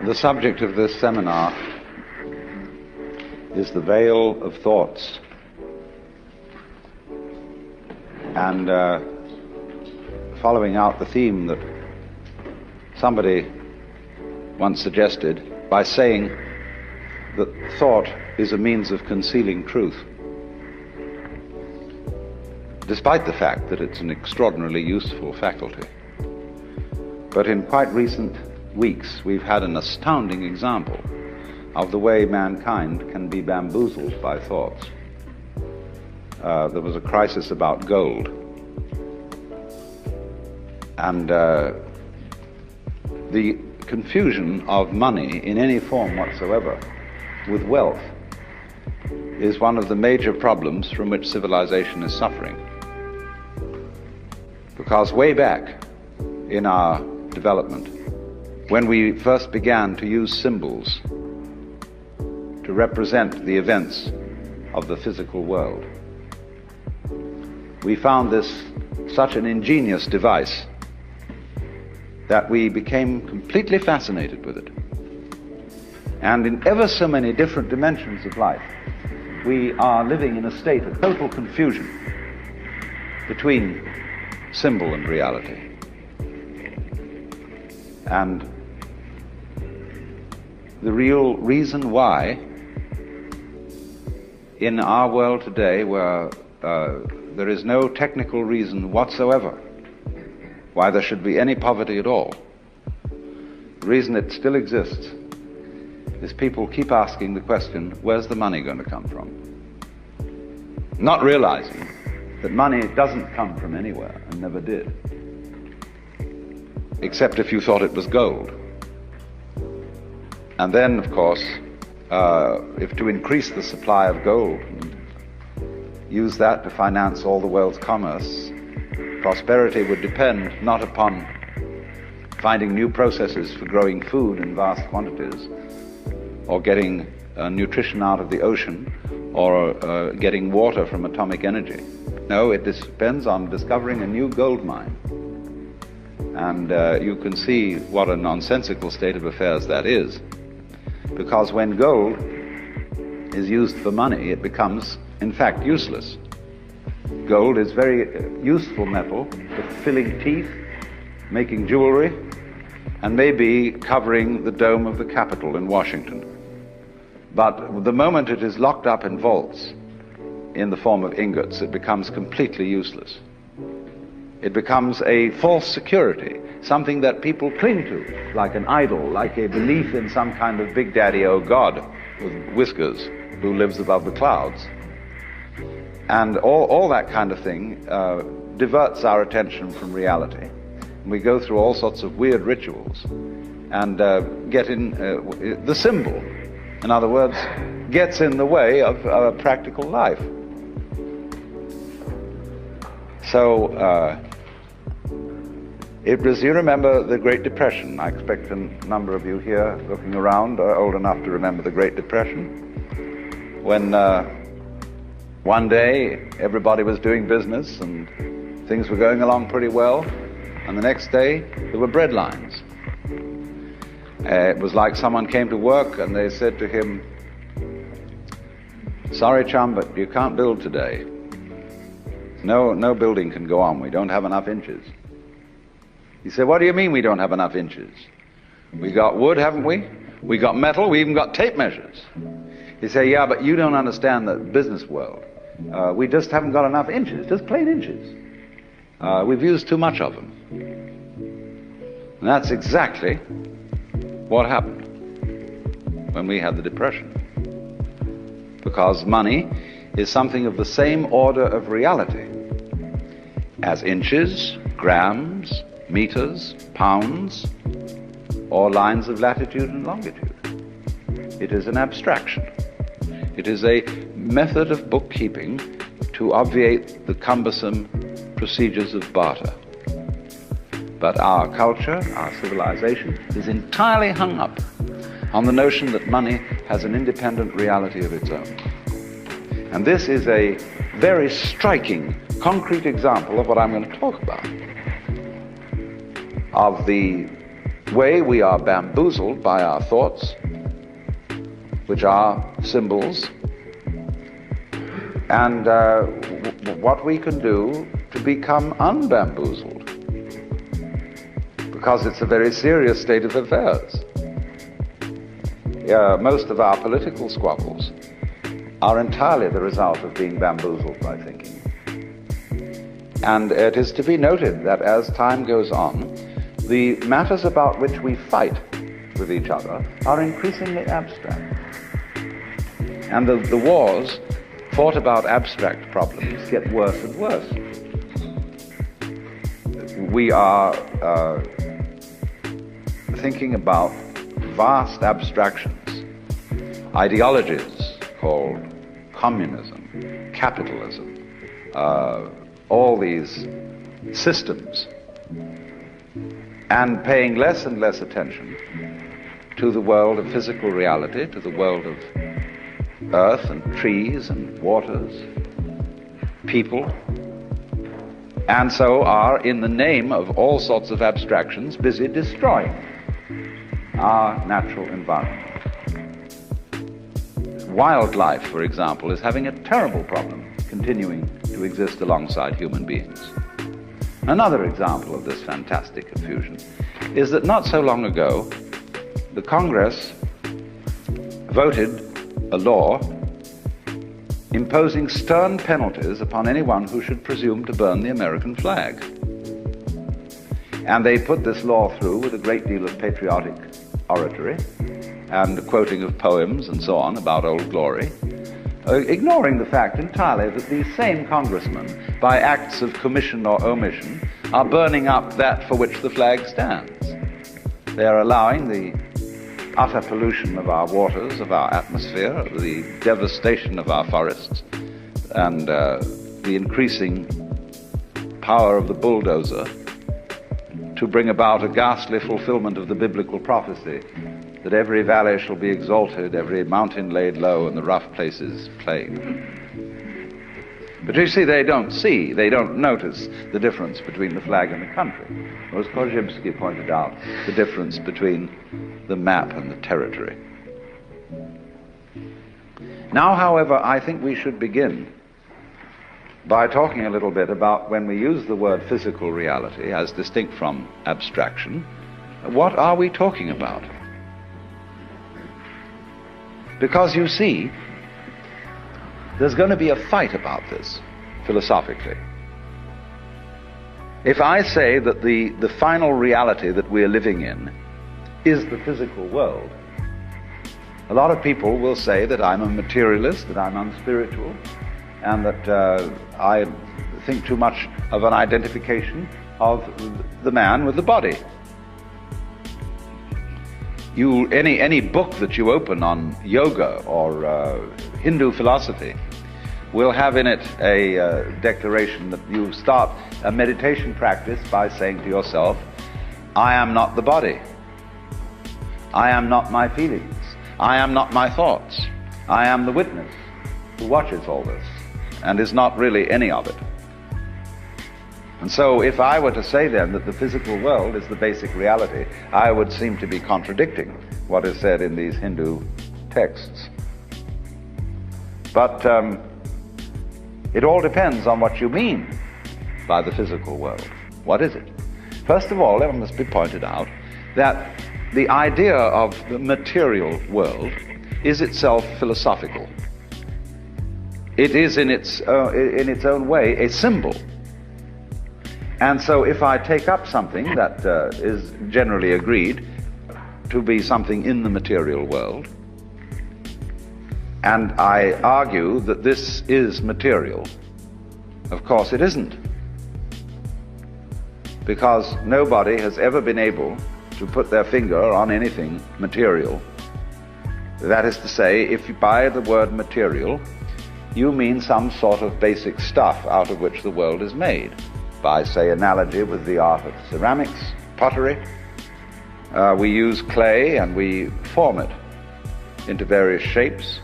The subject of this seminar is the veil of thoughts. And following out the theme that somebody once suggested by saying that thought is a means of concealing truth, despite the fact that it's an extraordinarily useful faculty. But in quite recent weeks, we've had an astounding example of the way mankind can be bamboozled by thoughts. There was a crisis about gold. And the confusion of money in any form whatsoever with wealth is one of the major problems from which civilization is suffering. Because way back in our development, when we first began to use symbols to represent the events of the physical world, we found this such an ingenious device that we became completely fascinated with it. And in ever so many different dimensions of life, we are living in a state of total confusion between symbol and reality. And the real reason why in our world today, where there is no technical reason whatsoever why there should be any poverty at all, the reason it still exists is people keep asking the question, where's the money going to come from? Not realizing that money doesn't come from anywhere and never did, except if you thought it was gold. And then, of course, if to increase the supply of gold and use that to finance all the world's commerce, prosperity would depend not upon finding new processes for growing food in vast quantities, or getting nutrition out of the ocean, or getting water from atomic energy. No, it depends on discovering a new gold mine. And you can see what a nonsensical state of affairs that is. Because when gold is used for money, it becomes, in fact, useless. Gold is very useful metal for filling teeth, making jewelry, and maybe covering the dome of the Capitol in Washington. But the moment it is locked up in vaults in the form of ingots, it becomes completely useless. It becomes a false security, something that people cling to, like an idol, like a belief in some kind of big daddy-o God with whiskers who lives above the clouds. And all that kind of thing diverts our attention from reality. And we go through all sorts of weird rituals and get in the symbol, in other words, gets in the way of practical life. So it was, you remember the Great Depression. I expect a number of you here looking around are old enough to remember the Great Depression, when one day everybody was doing business and things were going along pretty well, and the next day there were bread lines. It was like someone came to work and they said to him, "Sorry, chum, but you can't build today. No building can go on. We don't have enough inches." He said, "What do you mean we don't have enough inches? We got wood, haven't we? We got metal, we even got tape measures." He said, "Yeah, but you don't understand the business world. We just haven't got enough inches, just plain inches. We've used too much of them." And that's exactly what happened when we had the Depression. Because money is something of the same order of reality as inches, grams, meters, pounds, or lines of latitude and longitude. It is an abstraction. It is a method of bookkeeping to obviate the cumbersome procedures of barter. But our culture, our civilization, is entirely hung up on the notion that money has an independent reality of its own. And this is a very striking, concrete example of what I'm going to talk about, of the way we are bamboozled by our thoughts, which are symbols, and what we can do to become unbamboozled, because it's a very serious state of affairs. Most of our political squabbles are entirely the result of being bamboozled by thinking. And it is to be noted that as time goes on, the matters about which we fight with each other are increasingly abstract. And the wars fought about abstract problems get worse and worse. We are thinking about vast abstractions, ideologies called communism, capitalism, all these systems, and paying less and less attention to the world of physical reality, to the world of earth and trees and waters, people, and so are, in the name of all sorts of abstractions, busy destroying our natural environment. Wildlife, for example, is having a terrible problem continuing to exist alongside human beings. Another example of this fantastic confusion is that not so long ago, the Congress voted a law imposing stern penalties upon anyone who should presume to burn the American flag. And they put this law through with a great deal of patriotic oratory and quoting of poems and so on about Old Glory, ignoring the fact entirely that these same congressmen, by acts of commission or omission, are burning up that for which the flag stands. They are allowing the utter pollution of our waters, of our atmosphere, the devastation of our forests, and the increasing power of the bulldozer to bring about a ghastly fulfillment of the biblical prophecy that every valley shall be exalted, every mountain laid low, and the rough places plain. But you see, they don't notice the difference between the flag and the country. Or as Korzybski pointed out, the difference between the map and the territory. Now, however, I think we should begin by talking a little bit about, when we use the word physical reality as distinct from abstraction, what are we talking about? Because you see, there's going to be a fight about this, philosophically. If I say that the final reality that we're living in is the physical world, a lot of people will say that I'm a materialist, that I'm unspiritual, and that I think too much of an identification of the man with the body. Any book that you open on yoga or Hindu philosophy will have in it a declaration that you start a meditation practice by saying to yourself, I am not the body. I am not my feelings. I am not my thoughts. I am the witness who watches all this and is not really any of it. And so if I were to say then that the physical world is the basic reality, I would seem to be contradicting what is said in these Hindu texts. But it all depends on what you mean by the physical world. What is it? First of all, it must be pointed out that the idea of the material world is itself philosophical. It is in its own way a symbol. And so if I take up something that is generally agreed to be something in the material world, and I argue that this is material, of course it isn't. Because nobody has ever been able to put their finger on anything material. That is to say, if you by the word material, you mean some sort of basic stuff out of which the world is made. By, say, analogy with the art of ceramics, pottery, we use clay and we form it into various shapes.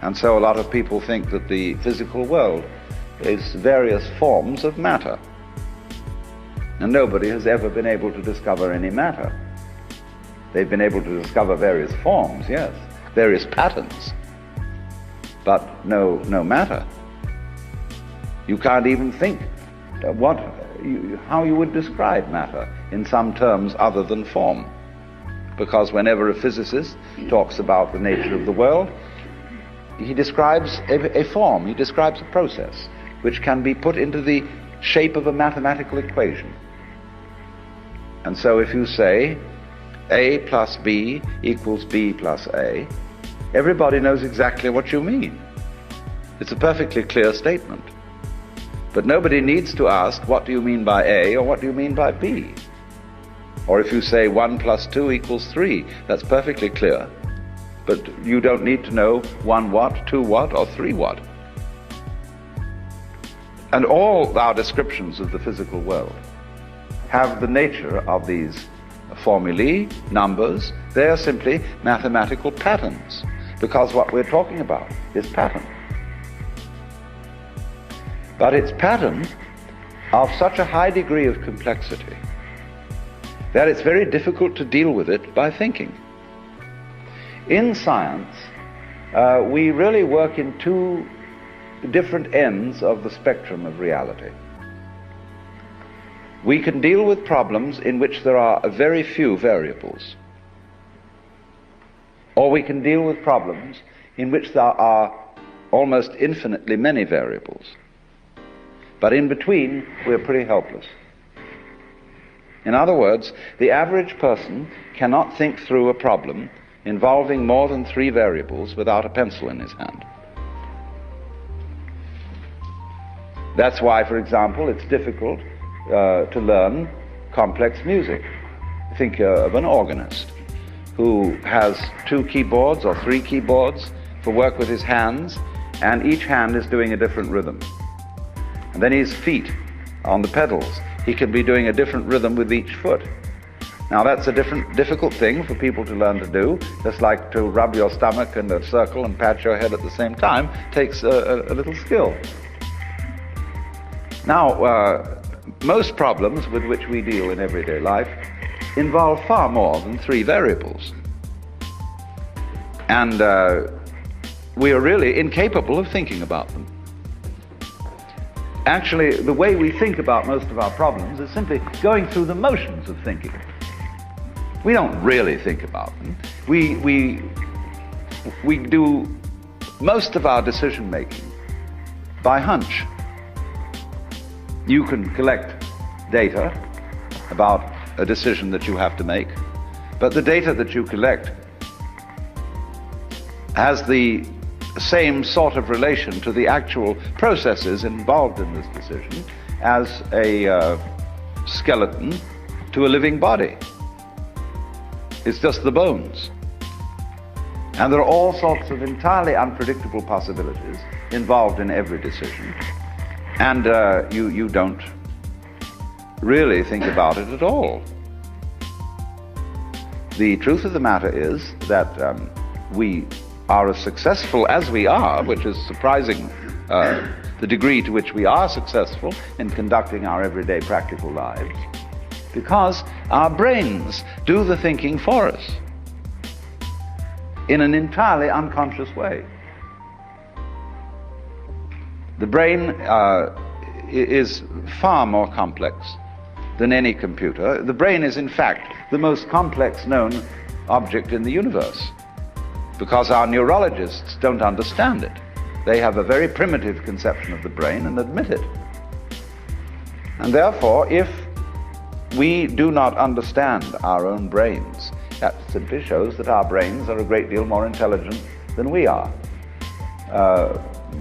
And so a lot of people think that the physical world is various forms of matter. And nobody has ever been able to discover any matter. They've been able to discover various forms, yes, various patterns, but no matter. You can't even think how you would describe matter in some terms other than form. Because whenever a physicist talks about the nature of the world, he describes a form, he describes a process which can be put into the shape of a mathematical equation. And so if you say A plus B equals B plus A, everybody knows exactly what you mean. It's a perfectly clear statement. But nobody needs to ask, what do you mean by A or what do you mean by B? Or if you say 1 plus 2 equals 3, that's perfectly clear. But you don't need to know 1 what, 2 what, or 3 what. And all our descriptions of the physical world have the nature of these formulae, numbers. They are simply mathematical patterns, because what we're talking about is pattern. But it's pattern of such a high degree of complexity that it's very difficult to deal with it by thinking. In science, we really work in two different ends of the spectrum of reality. We can deal with problems in which there are very few variables, or we can deal with problems in which there are almost infinitely many variables. But in between, we're pretty helpless. In other words, the average person cannot think through a problem involving more than 3 variables without a pencil in his hand. That's why, for example, it's difficult to learn complex music. Think of an organist who has 2 keyboards or 3 keyboards for work with his hands, and each hand is doing a different rhythm. And then his feet on the pedals, he can be doing a different rhythm with each foot. Now that's a difficult thing for people to learn to do, just like to rub your stomach in a circle and pat your head at the same time takes a little skill. Now, most problems with which we deal in everyday life involve far more than 3 variables. And we are really incapable of thinking about them. Actually, the way we think about most of our problems is simply going through the motions of thinking. We don't really think about them. We do most of our decision making by hunch. You can collect data about a decision that you have to make, but the data that you collect has the same sort of relation to the actual processes involved in this decision as a skeleton to a living body. It's just the bones. And there are all sorts of entirely unpredictable possibilities involved in every decision. And you don't really think about it at all. The truth of the matter is that we are as successful as we are, which is surprising, the degree to which we are successful in conducting our everyday practical lives, because our brains do the thinking for us in an entirely unconscious way. The brain is far more complex than any computer. The brain is, in fact, the most complex known object in the universe, because our neurologists don't understand it. They have a very primitive conception of the brain and admit it. And therefore, if we do not understand our own brains, that simply shows that our brains are a great deal more intelligent than we are.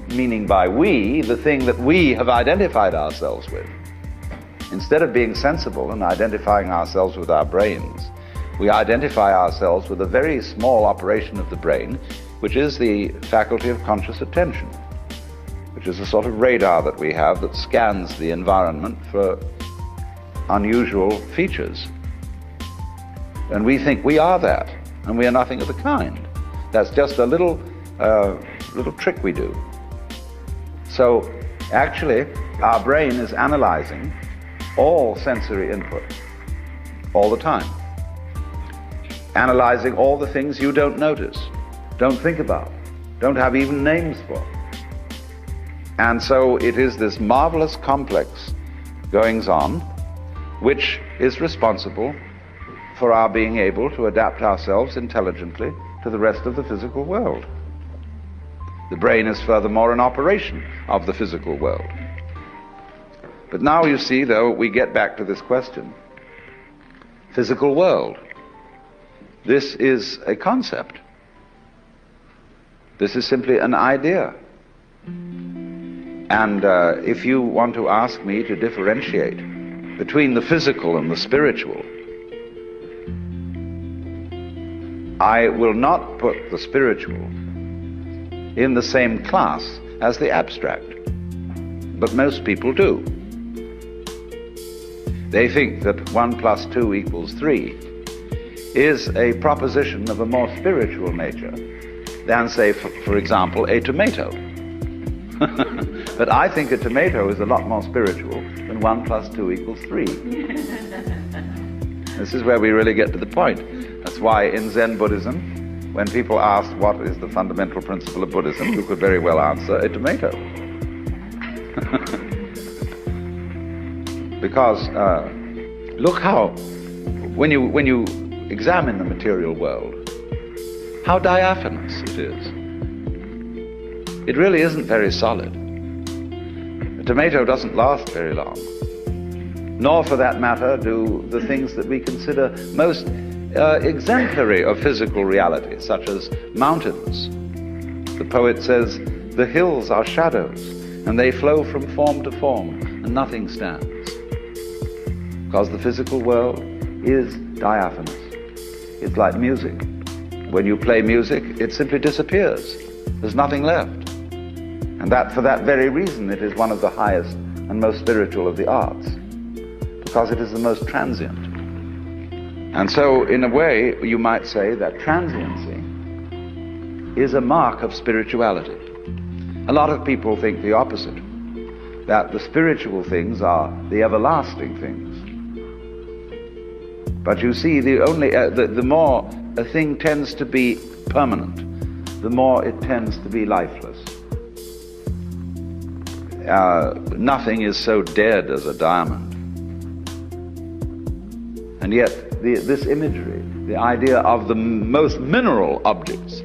Meaning by we, the thing that we have identified ourselves with. Instead of being sensible and identifying ourselves with our brains, we identify ourselves with a very small operation of the brain, which is the faculty of conscious attention, which is a sort of radar that we have that scans the environment for unusual features. And we think we are that, and we are nothing of the kind. That's just a little trick we do. So actually, our brain is analyzing all sensory input all the time. analyzing all the things you don't notice, don't think about, don't have even names for. And so it is this marvelous complex goings-on which is responsible for our being able to adapt ourselves intelligently to the rest of the physical world. The brain is furthermore an operation of the physical world. But now you see, though, we get back to this question. Physical world. This is a concept. This is simply an idea. And if you want to ask me to differentiate between the physical and the spiritual, I will not put the spiritual in the same class as the abstract, but most people do. They think that 1 plus 2 equals 3 is a proposition of a more spiritual nature than, say, for example, a tomato. But I think a tomato is a lot more spiritual than 1 plus 2 equals 3. This is where we really get to the point. That's why in Zen Buddhism, when people ask what is the fundamental principle of Buddhism, you could very well answer a tomato. Because look how, when you examine the material world, how diaphanous it is. It really isn't very solid. A tomato doesn't last very long, nor for that matter do the things that we consider most exemplary of physical reality, such as mountains. The poet says, "The hills are shadows, and they flow from form to form, and nothing stands." Because the physical world is diaphanous. It's like music. When you play music, it simply disappears. There's nothing left. And that, for that very reason, it is one of the highest and most spiritual of the arts, because it is the most transient. And so, in a way, you might say that transiency is a mark of spirituality. A lot of people think the opposite, that the spiritual things are the everlasting things. But you see, the more a thing tends to be permanent, the more it tends to be lifeless. Nothing is so dead as a diamond. And yet, this imagery, the idea of the most mineral objects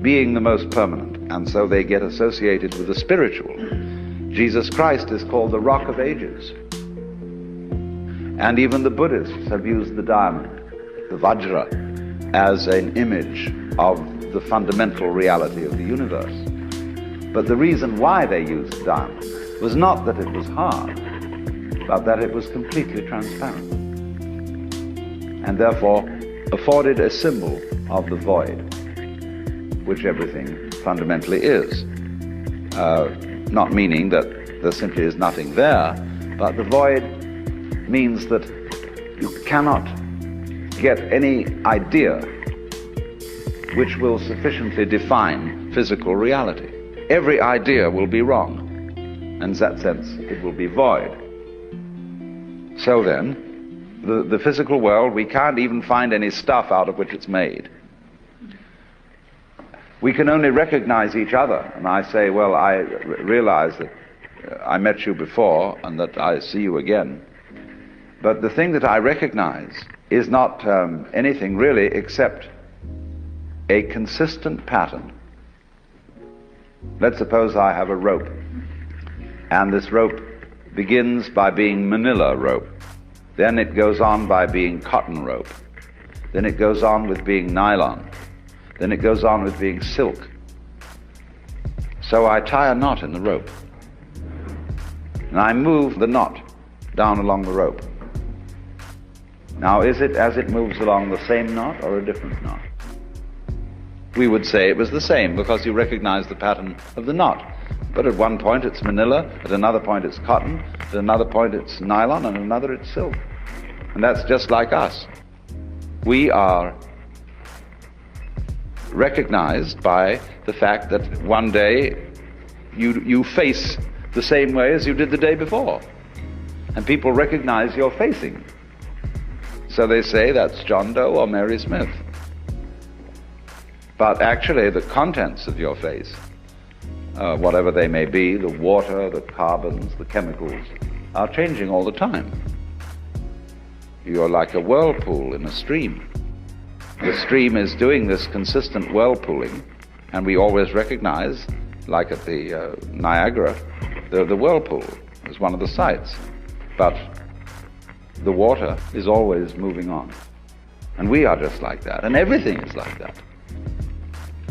being the most permanent, and so they get associated with the spiritual. Jesus Christ is called the Rock of Ages. And even the Buddhists have used the diamond, the Vajra, as an image of the fundamental reality of the universe. But the reason why they used diamond was not that it was hard, but that it was completely transparent, and therefore afforded a symbol of the void, which everything fundamentally is. Not meaning that there simply is nothing there, but the void means that you cannot get any idea which will sufficiently define physical reality. Every idea will be wrong, and in that sense it will be void. So then, the physical world, we can't even find any stuff out of which it's made. We can only recognize each other, and I say, well, I realize that I met you before and that I see you again. But the thing that I recognize is not anything really except a consistent pattern. Let's suppose I have a rope, and this rope begins by being manila rope. Then it goes on by being cotton rope. Then it goes on with being nylon. Then it goes on with being silk. So I tie a knot in the rope, and I move the knot down along the rope. Now, is it as it moves along the same knot or a different knot? We would say it was the same, because you recognize the pattern of the knot. But at one point it's manila, at another point it's cotton, at another point it's nylon, and another it's silk. And that's just like us. We are recognized by the fact that one day you face the same way as you did the day before. And people recognize your facing. So they say that's John Doe or Mary Smith. But actually the contents of your face, whatever they may be, the water, the carbons, the chemicals, are changing all the time. You're like a whirlpool in a stream. The stream is doing this consistent whirlpooling, and we always recognize, like at the Niagara, the whirlpool is one of the sights. But the water is always moving on. And we are just like that, and everything is like that.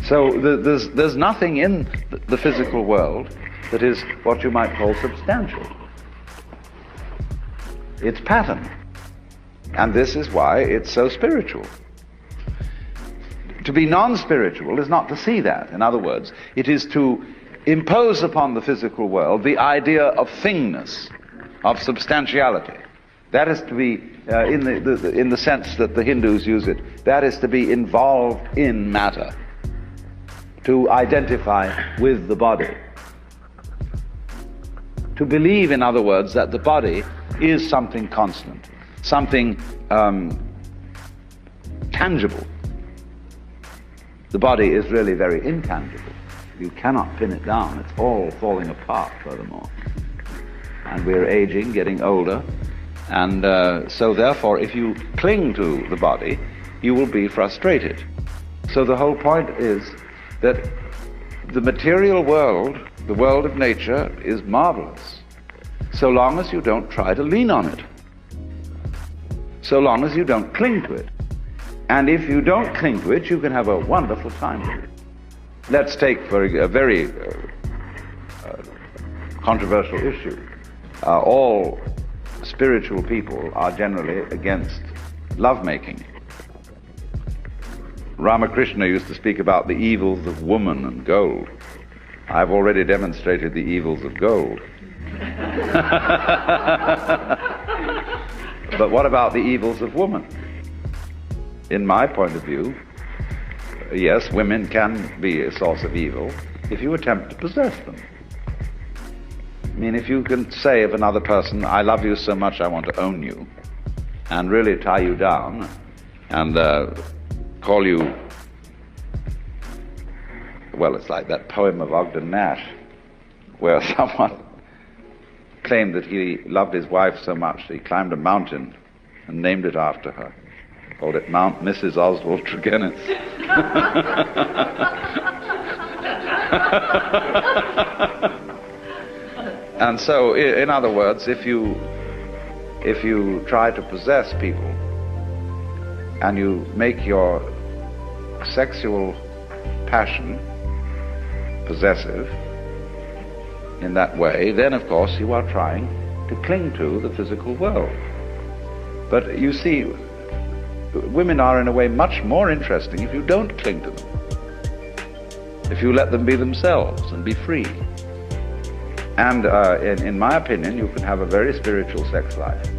So there's nothing in the physical world that is what you might call substantial. It's pattern. And this is why it's so spiritual. To be non-spiritual is not to see that. In other words, it is to impose upon the physical world the idea of thingness, of substantiality. That is to be, in the sense that the Hindus use it, that is to be involved in matter, to identify with the body. To believe, in other words, that the body is something constant, something tangible. The body is really very intangible. You cannot pin it down. It's all falling apart, furthermore. And we're aging, getting older, and so therefore, if you cling to the body, you will be frustrated. So the whole point is that the material world, the world of nature, is marvelous, so long as you don't try to lean on it, so long as you don't cling to it. And if you don't cling to it, you can have a wonderful time with it. Let's take for a very controversial issue. All spiritual people are generally against lovemaking. Ramakrishna used to speak about the evils of woman and gold. I've already demonstrated the evils of gold. But what about the evils of woman? In my point of view, yes, women can be a source of evil if you attempt to possess them. I mean, if you can say of another person, I love you so much I want to own you, and really tie you down and call you, well, it's like that poem of Ogden Nash where someone claimed that he loved his wife so much that he climbed a mountain and named it after her. Called it Mount Mrs. Oswald Tregennis. And so, in other words, if you try to possess people and you make your sexual passion possessive in that way, then of course you are trying to cling to the physical world. But you see, women are in a way much more interesting if you don't cling to them, if you let them be themselves and be free. And in my opinion, you can have a very spiritual sex life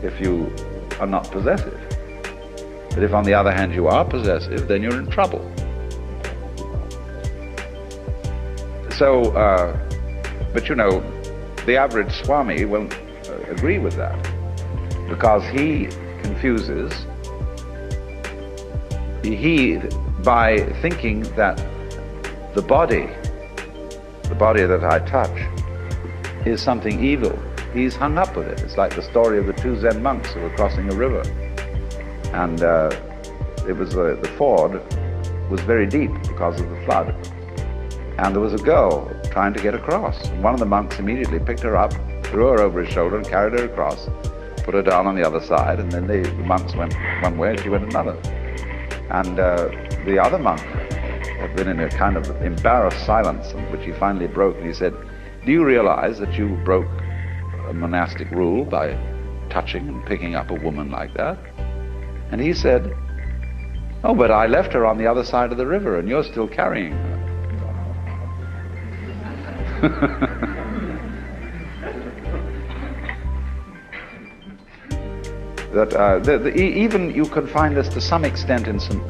if you are not possessive. But if on the other hand you are possessive, then you're in trouble. So, but you know, the average Swami won't agree with that, because he confuses, by thinking that the body that I touch is something evil. He's hung up with it. It's like the story of the two Zen monks who were crossing a river, and it was the ford was very deep because of the flood, and there was a girl trying to get across. And one of the monks immediately picked her up, threw her over his shoulder, and carried her across, put her down on the other side, and then the monks went one way and she went another. And the other monk had been in a kind of embarrassed silence, which he finally broke, and he said, "Do you realize that you broke a monastic rule by touching and picking up a woman like that?" And he said, "Oh, but I left her on the other side of the river and you're still carrying her." That even you can find this to some extent in some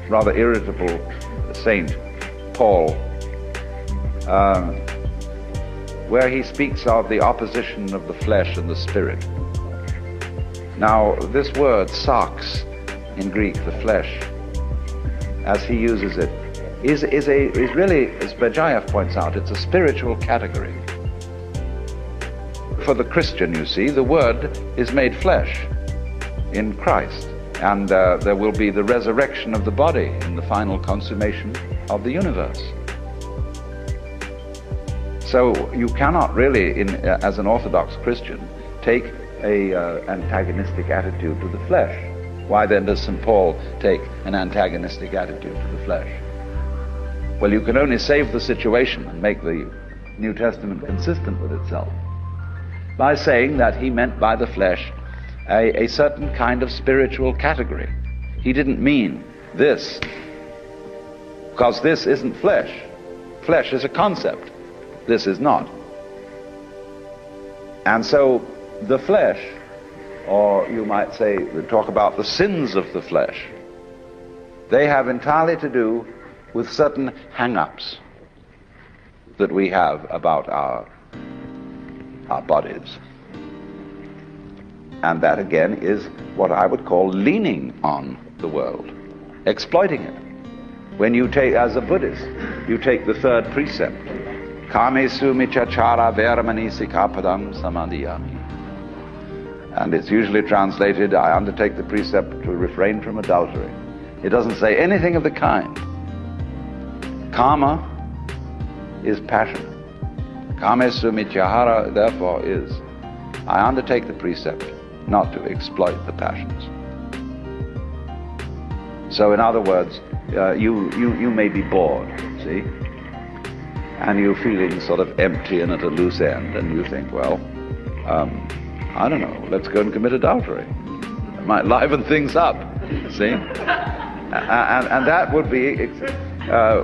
rather irritable Saint Paul, where he speaks of the opposition of the flesh and the spirit. Now, this word, sarx, in Greek, the flesh, as he uses it, is really, as Berjayev points out, it's a spiritual category. For the Christian, you see, the Word is made flesh in Christ, and there will be the resurrection of the body in the final consummation of the universe. So you cannot really, as an Orthodox Christian, take an antagonistic attitude to the flesh. Why then does St. Paul take an antagonistic attitude to the flesh? Well, you can only save the situation and make the New Testament consistent with itself by saying that he meant by the flesh a certain kind of spiritual category. He didn't mean this, because this isn't flesh. Flesh is a concept. This is not. And so the flesh, or you might say, talk about the sins of the flesh, they have entirely to do with certain hang-ups that we have about our bodies. And that again is what I would call leaning on the world, exploiting it. When you take, as a Buddhist, you take the third precept, Kamesu michachara veramani sikapadam samadhiyami. And it's usually translated, I undertake the precept to refrain from adultery. It doesn't say anything of the kind. Kama is passion. Kamesu michahara, therefore, is, I undertake the precept not to exploit the passions. So in other words, you may be bored, see? And you're feeling sort of empty and at a loose end, and you think, well, I don't know, let's go and commit adultery. It might liven things up, see? And that would be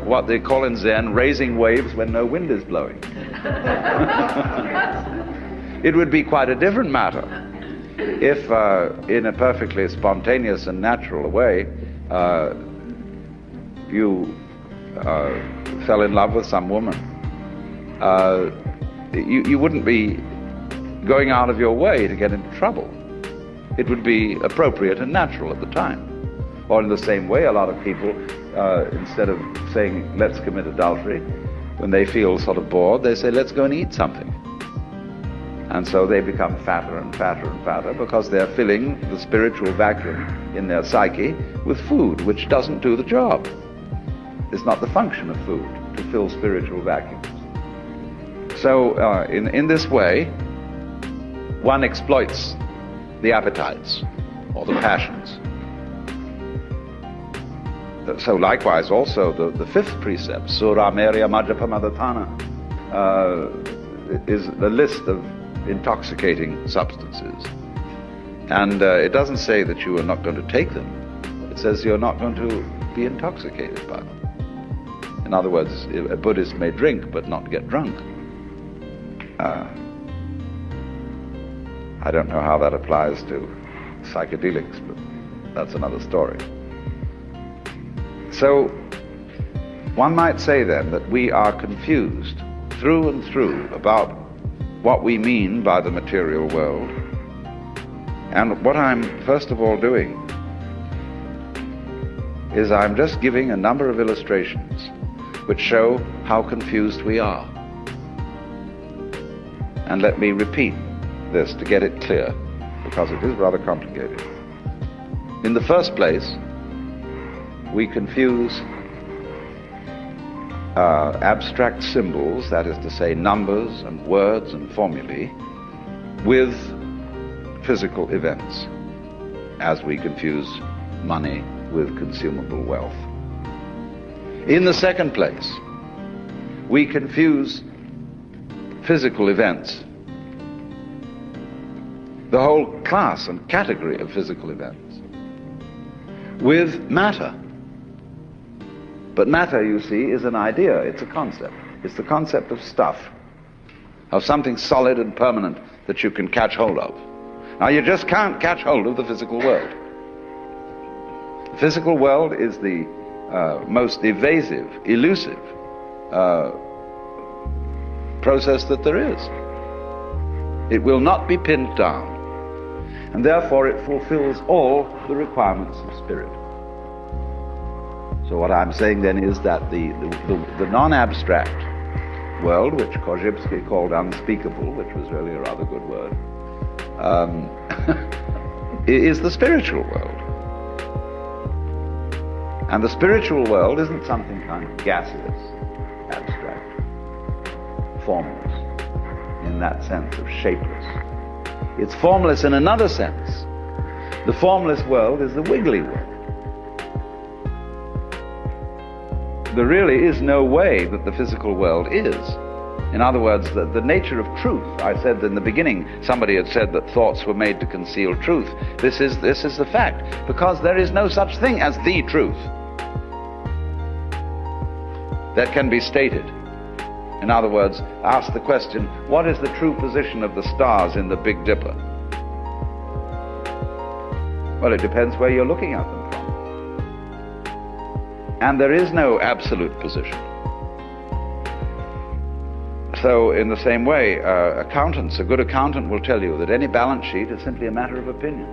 what they call in Zen, raising waves when no wind is blowing. It would be quite a different matter if, in a perfectly spontaneous and natural way, you fell in love with some woman. You wouldn't be going out of your way to get into trouble. It would be appropriate and natural at the time. Or in the same way, a lot of people, instead of saying, let's commit adultery, when they feel sort of bored, they say, let's go and eat something. And so they become fatter and fatter and fatter because they're filling the spiritual vacuum in their psyche with food, which doesn't do the job. It's not the function of food to fill spiritual vacuums. So in this way, one exploits the appetites or the passions. So likewise also the fifth precept, Sura Merya Majjapamadhatana, is the list of intoxicating substances. And it doesn't say that you are not going to take them. It says you're not going to be intoxicated by them. In other words, a Buddhist may drink but not get drunk. I don't know how that applies to psychedelics, but that's another story. So one might say then that we are confused through and through about what we mean by the material world. And what I'm first of all doing is I'm just giving a number of illustrations which show how confused we are. And let me repeat this to get it clear, because it is rather complicated. In the first place, we confuse abstract symbols, that is to say numbers and words and formulae, with physical events, as we confuse money with consumable wealth. In the second place, we confuse physical events, the whole class and category of physical events, with matter. But matter, you see, is an idea, it's a concept. It's the concept of stuff, of something solid and permanent that you can catch hold of. Now, you just can't catch hold of the physical world. The physical world is the most evasive, elusive process that there is. It will not be pinned down. and therefore it fulfills all the requirements of spirit. So what I'm saying then is that the non-abstract world, which Korzybski called unspeakable, which was really a rather good word, is the spiritual world. And the spiritual world isn't something kind of gaseous, abstract, formless, in that sense of shapeless. It's formless in another sense. The formless world is the wiggly world. There really is no way that the physical world is. In other words, the nature of truth. I said in the beginning, somebody had said that thoughts were made to conceal truth. This is the fact, because there is no such thing as the truth that can be stated. In other words, ask the question, what is the true position of the stars in the Big Dipper? Well, it depends where you're looking at them from. And there is no absolute position. So in the same way, accountants, a good accountant will tell you that any balance sheet is simply a matter of opinion.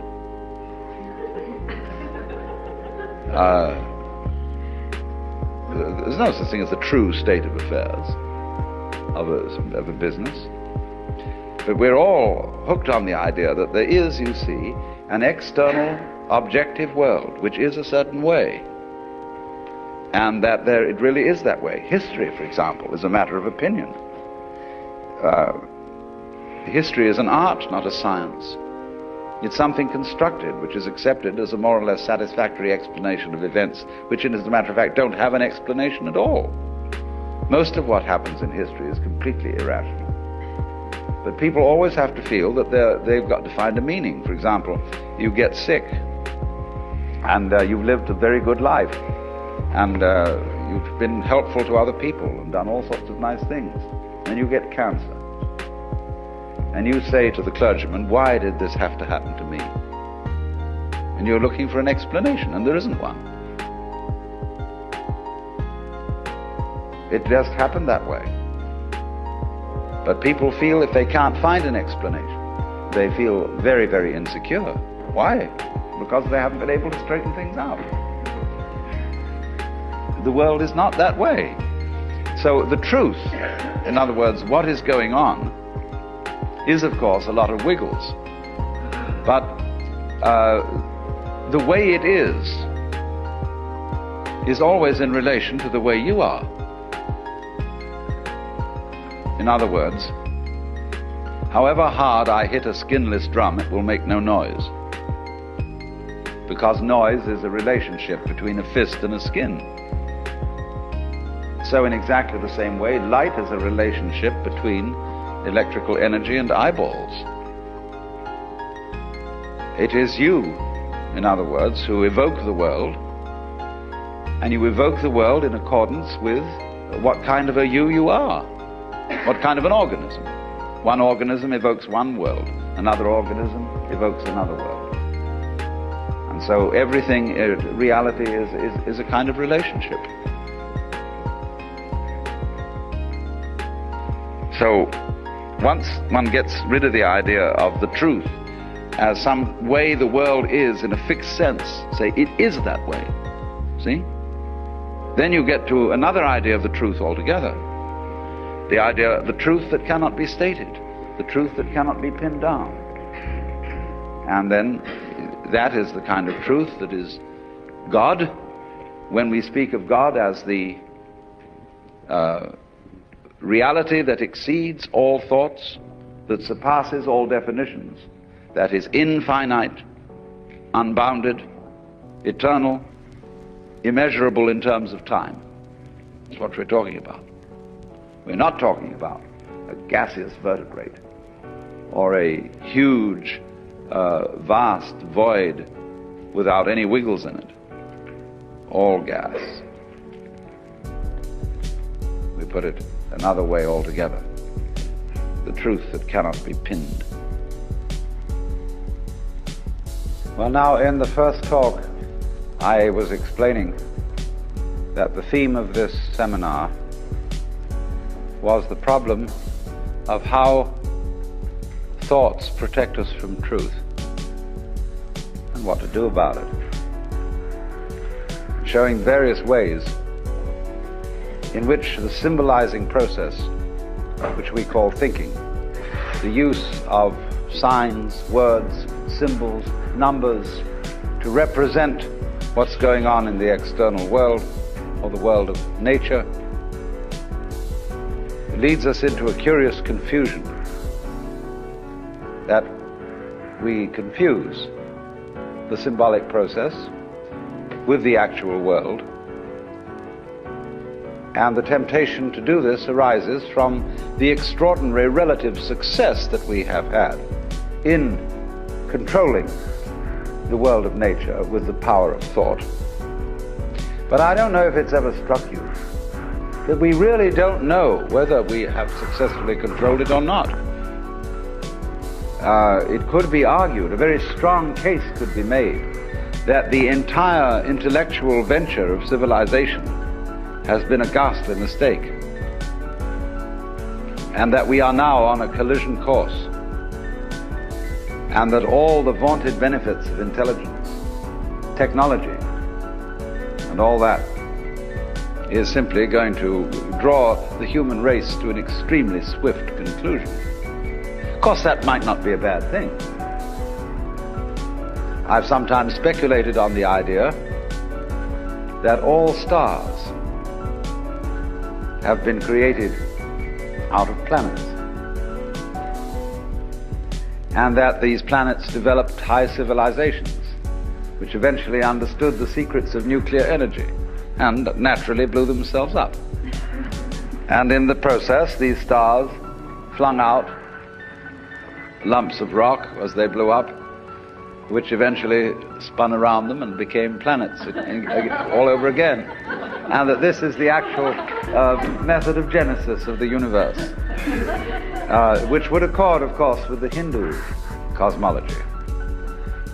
There's no such thing as the true state of affairs of a business. But we're all hooked on the idea that there is, you see, an external objective world which is a certain way, and that it really is that way. History, for example, is a matter of opinion. History is an art, not a science. It's something constructed, which is accepted as a more or less satisfactory explanation of events, which, as a matter of fact, don't have an explanation at all. Most of what happens in history is completely irrational. But people always have to feel that they've got to find a meaning. For example, you get sick, and you've lived a very good life, and you've been helpful to other people and done all sorts of nice things, and you get cancer. And you say to the clergyman, why did this have to happen to me? And you're looking for an explanation, and there isn't one. It just happened that way. But people feel if they can't find an explanation, they feel very, very insecure. Why? Because they haven't been able to straighten things out. The world is not that way. So the truth, in other words, what is going on, is of course a lot of wiggles. But the way it is always in relation to the way you are. In other words, however hard I hit a skinless drum, it will make no noise. Because noise is a relationship between a fist and a skin. So in exactly the same way, light is a relationship between electrical energy and eyeballs. It is you, in other words, who evoke the world, and you evoke the world in accordance with what kind of a you are, what kind of an organism. One organism evokes one world, another organism evokes another world. And so everything, reality is a kind of relationship. So once one gets rid of the idea of the truth as some way the world is in a fixed sense, say it is that way, see? Then you get to another idea of the truth altogether. The idea of the truth that cannot be stated, the truth that cannot be pinned down. And then that is the kind of truth that is God. When we speak of God as the reality that exceeds all thoughts, that surpasses all definitions, that is infinite, unbounded, eternal, immeasurable in terms of time. That's what we're talking about. We're not talking about a gaseous vertebrate or a huge, vast void without any wiggles in it. All gas. We put it another way altogether. The truth that cannot be pinned. Well, now in the first talk I was explaining that the theme of this seminar was the problem of how thoughts protect us from truth. and what to do about it, showing various ways in which the symbolizing process, which we call thinking, the use of signs, words, symbols, numbers to represent what's going on in the external world or the world of nature, leads us into a curious confusion, that we confuse the symbolic process with the actual world. And the temptation to do this arises from the extraordinary relative success that we have had in controlling the world of nature with the power of thought. But I don't know if it's ever struck you that we really don't know whether we have successfully controlled it or not. It could be argued, a very strong case could be made, that the entire intellectual venture of civilization has been a ghastly mistake, and that we are now on a collision course, and that all the vaunted benefits of intelligence, technology, and all that is simply going to draw the human race to an extremely swift conclusion. Of course, that might not be a bad thing. I've sometimes speculated on the idea that all stars have been created out of planets, and that these planets developed high civilizations which eventually understood the secrets of nuclear energy and naturally blew themselves up. And in the process, these stars flung out lumps of rock as they blew up, which eventually spun around them and became planets all over again. And that this is the actual method of genesis of the universe, which would accord, of course, with the Hindu cosmology,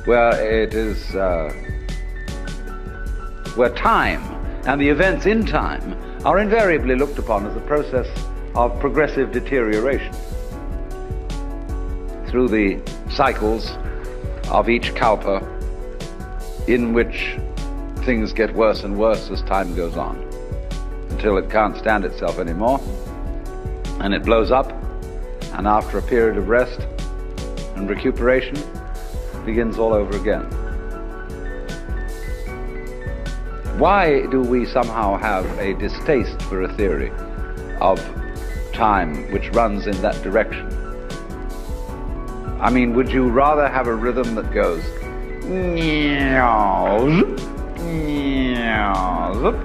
where it is where time and the events in time are invariably looked upon as a process of progressive deterioration through the cycles of each kalpa, in which things get worse and worse as time goes on, until it can't stand itself anymore, and it blows up, and after a period of rest and recuperation, begins all over again. Why do we somehow have a distaste for a theory of time which runs in that direction? I mean, would you rather have a rhythm that goes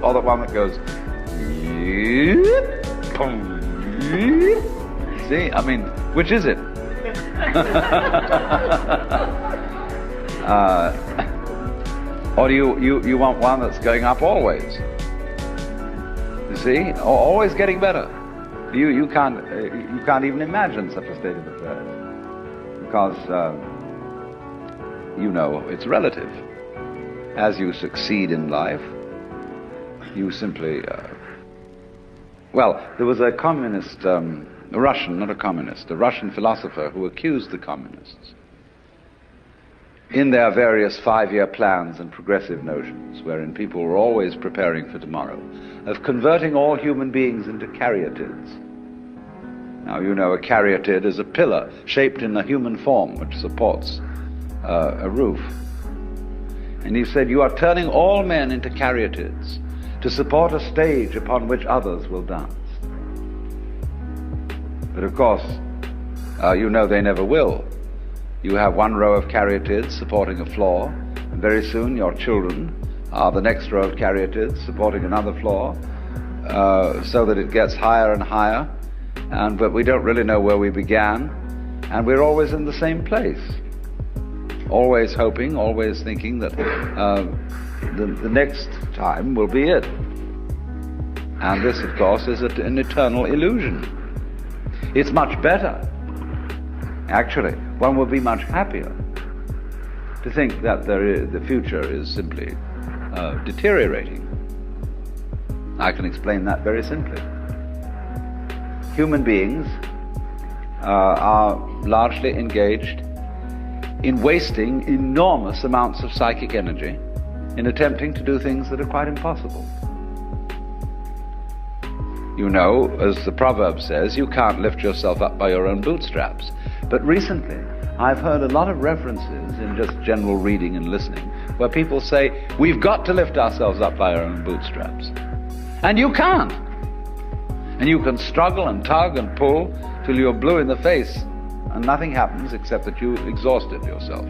or the one that goes see? I mean, which is it? Or do you want one that's going up always? You see, always getting better. You can't even imagine such a state of affairs, because you know it's relative. As you succeed in life, you simply well, there was a communist, a Russian philosopher who accused the communists in their various 5-year plans and progressive notions, wherein people were always preparing for tomorrow, of converting all human beings into caryatids. Now, you know, a caryatid is a pillar shaped in a human form which supports a roof. And he said, you are turning all men into caryatids to support a stage upon which others will dance. But of course, you know they never will. You have one row of caryatids supporting a floor, and very soon your children are the next row of caryatids supporting another floor, so that it gets higher and higher, but we don't really know where we began, and we're always in the same place. Always hoping, always thinking that the next time will be it. And this, of course, is an eternal illusion. It's much better. Actually, one would be much happier to think that the future is simply deteriorating. I can explain that very simply. Human beings are largely engaged in wasting enormous amounts of psychic energy in attempting to do things that are quite impossible. You know, as the proverb says, you can't lift yourself up by your own bootstraps. But recently, I've heard a lot of references in just general reading and listening where people say, we've got to lift ourselves up by our own bootstraps. And you can't. And you can struggle and tug and pull till you're blue in the face, and nothing happens except that you exhausted yourself.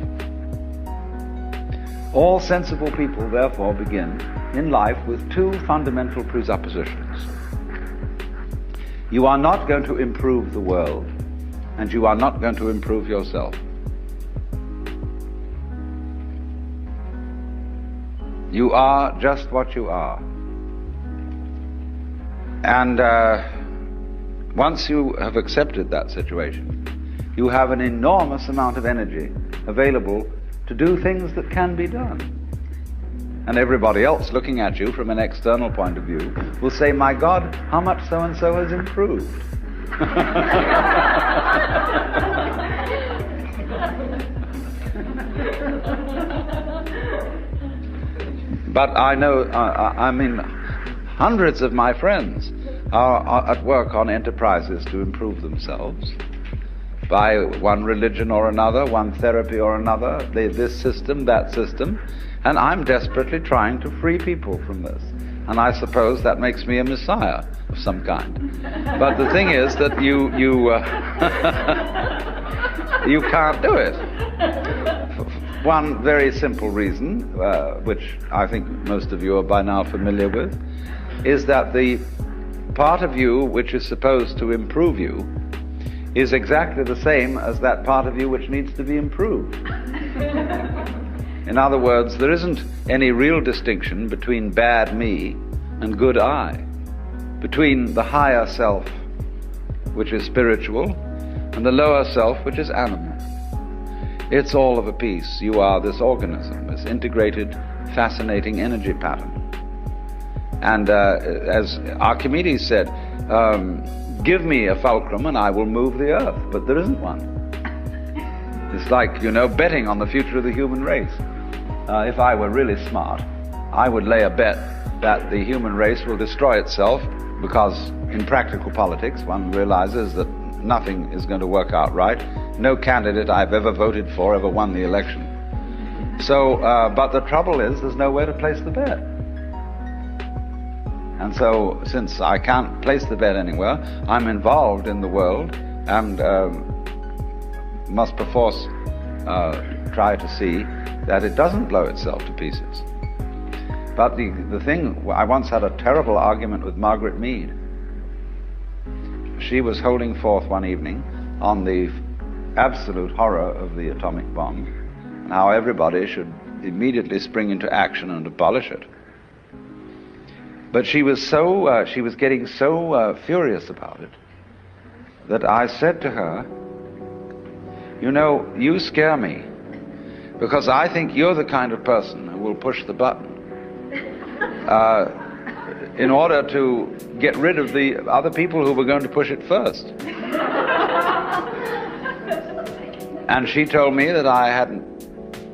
All sensible people, therefore, begin in life with two fundamental presuppositions. You are not going to improve the world, and you are not going to improve yourself. You are just what you are. And once you have accepted that situation, you have an enormous amount of energy available to do things that can be done. And everybody else looking at you from an external point of view will say, my God, how much so-and-so has improved. But I know, I mean, hundreds of my friends are at work on enterprises to improve themselves by one religion or another, one therapy or another, this system, that system, and I'm desperately trying to free people from this. And I suppose that makes me a messiah of some kind. But the thing is that you can't do it. One very simple reason, which I think most of you are by now familiar with, is that the part of you which is supposed to improve you is exactly the same as that part of you which needs to be improved. In other words, there isn't any real distinction between bad me and good I, between the higher self, which is spiritual, and the lower self, which is animal. It's all of a piece. You are this organism, this integrated, fascinating energy pattern. And as Archimedes said, give me a fulcrum and I will move the earth, but there isn't one. It's like, you know, betting on the future of the human race. If I were really smart, I would lay a bet that the human race will destroy itself, because in practical politics one realizes that nothing is going to work out right. No candidate I've ever voted for ever won the election. So, but the trouble is there's nowhere to place the bet. And so, since I can't place the bet anywhere, I'm involved in the world and must perforce try to see that it doesn't blow itself to pieces. But the thing, I once had a terrible argument with Margaret Mead. She was holding forth one evening on the absolute horror of the atomic bomb and how everybody should immediately spring into action and abolish it. But she was getting so furious about it that I said to her, you know, you scare me, because I think you're the kind of person who will push the button in order to get rid of the other people who were going to push it first. And she told me that I had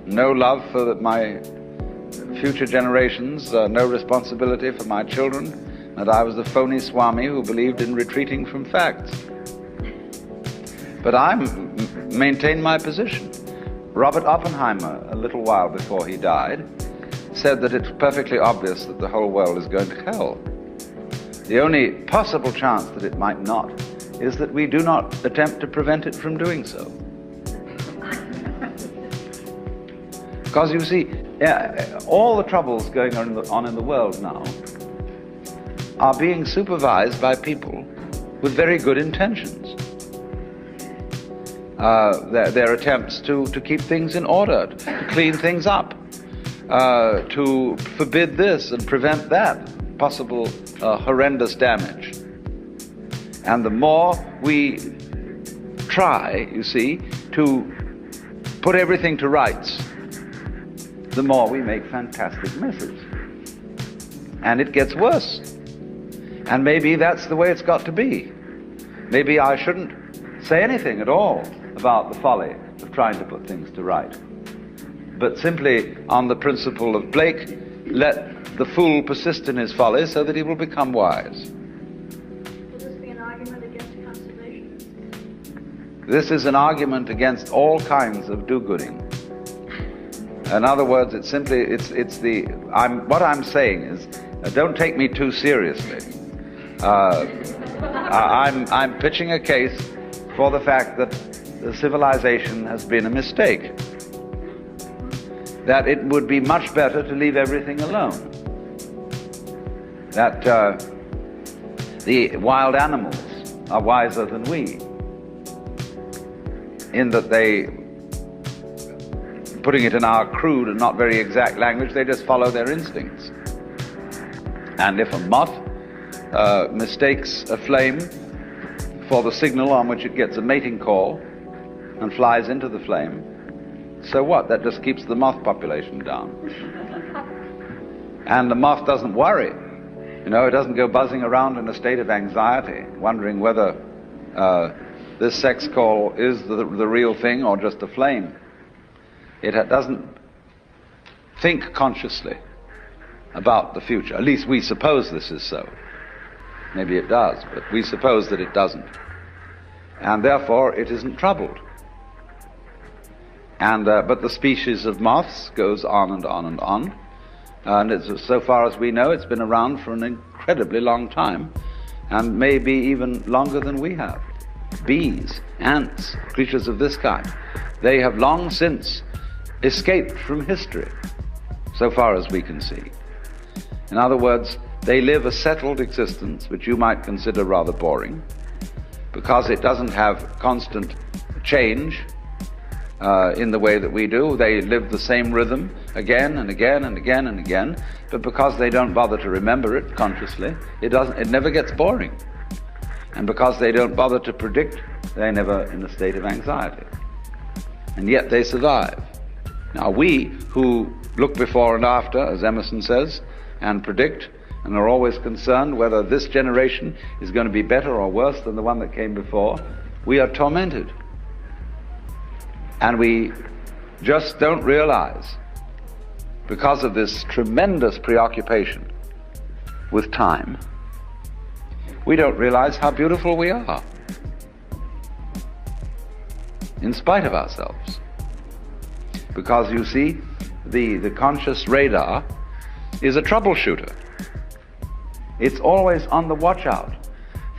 no love for my future generations, no responsibility for my children, that I was a phony Swami who believed in retreating from facts. But I maintain my position. Robert Oppenheimer, a little while before he died, said that it's perfectly obvious that the whole world is going to hell. The only possible chance that it might not is that we do not attempt to prevent it from doing so. Because you see, all the troubles going on in the world now are being supervised by people with very good intentions. Their attempts to keep things in order, to clean things up, to forbid this and prevent that possible horrendous damage. And the more we try, you see, to put everything to rights, the more we make fantastic messes. And it gets worse. And maybe that's the way it's got to be. Maybe I shouldn't say anything at all about the folly of trying to put things to right, but simply on the principle of Blake, let the fool persist in his folly so that he will become wise. Will this be an argument against conservation? This is an argument against all kinds of do-gooding. In other words, what I'm saying is, don't take me too seriously. I'm pitching a case for the fact that the civilization has been a mistake. That it would be much better to leave everything alone. That the wild animals are wiser than we, in that they, putting it in our crude and not very exact language, they just follow their instincts. And if a moth mistakes a flame for the signal on which it gets a mating call and flies into the flame, so what? That just keeps the moth population down. And the moth doesn't worry. It doesn't go buzzing around in a state of anxiety, wondering whether this sex call is the real thing or just a flame. It doesn't think consciously about the future. At least we suppose this is so. Maybe it does, but we suppose that it doesn't. And therefore it isn't troubled. And but the species of moths goes on and on and on. And so far as we know, it's been around for an incredibly long time, and maybe even longer than we have. Bees, ants, creatures of this kind, they have long since escaped from history, so far as we can see. In other words, they live a settled existence, which you might consider rather boring, because it doesn't have constant change in the way that we do. They live the same rhythm again and again and again and again, but because they don't bother to remember it consciously, it never gets boring. And because they don't bother to predict, they're never in a state of anxiety. And yet they survive. Now we, who look before and after, as Emerson says, and predict, and are always concerned whether this generation is going to be better or worse than the one that came before, we are tormented. And we just don't realize, because of this tremendous preoccupation with time, we don't realize how beautiful we are, in spite of ourselves. Because you see, the conscious radar is a troubleshooter. It's always on the watch out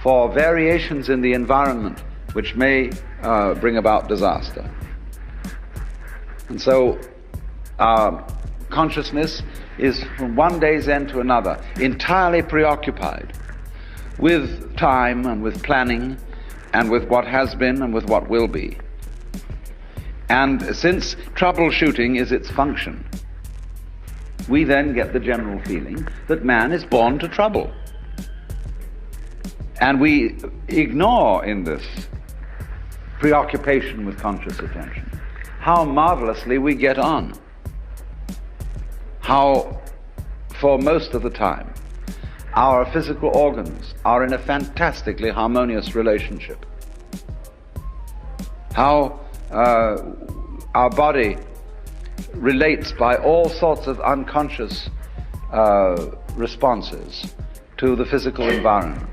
for variations in the environment which may bring about disaster. And so our consciousness is from one day's end to another entirely preoccupied with time and with planning and with what has been and with what will be. And since troubleshooting is its function, we then get the general feeling that man is born to trouble. And we ignore in this preoccupation with conscious attention how marvelously we get on. How, for most of the time, our physical organs are in a fantastically harmonious relationship. How our body relates by all sorts of unconscious responses to the physical environment.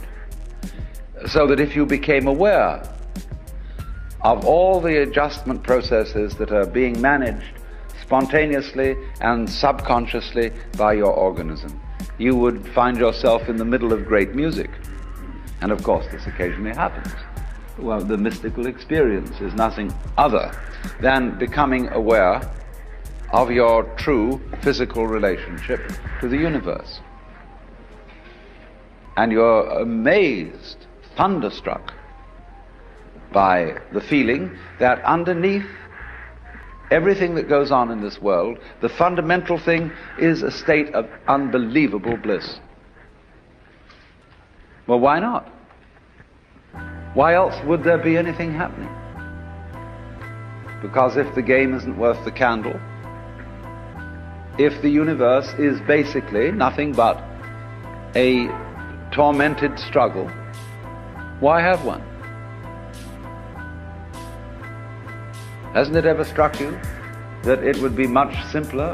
So that if you became aware of all the adjustment processes that are being managed spontaneously and subconsciously by your organism, you would find yourself in the middle of great music. And of course this occasionally happens. Well, the mystical experience is nothing other than becoming aware of your true physical relationship to the universe. And you're amazed, thunderstruck by the feeling that underneath everything that goes on in this world, the fundamental thing is a state of unbelievable bliss. Well, why not? Why else would there be anything happening? Because if the game isn't worth the candle, if the universe is basically nothing but a tormented struggle, why have one? Hasn't it ever struck you that it would be much simpler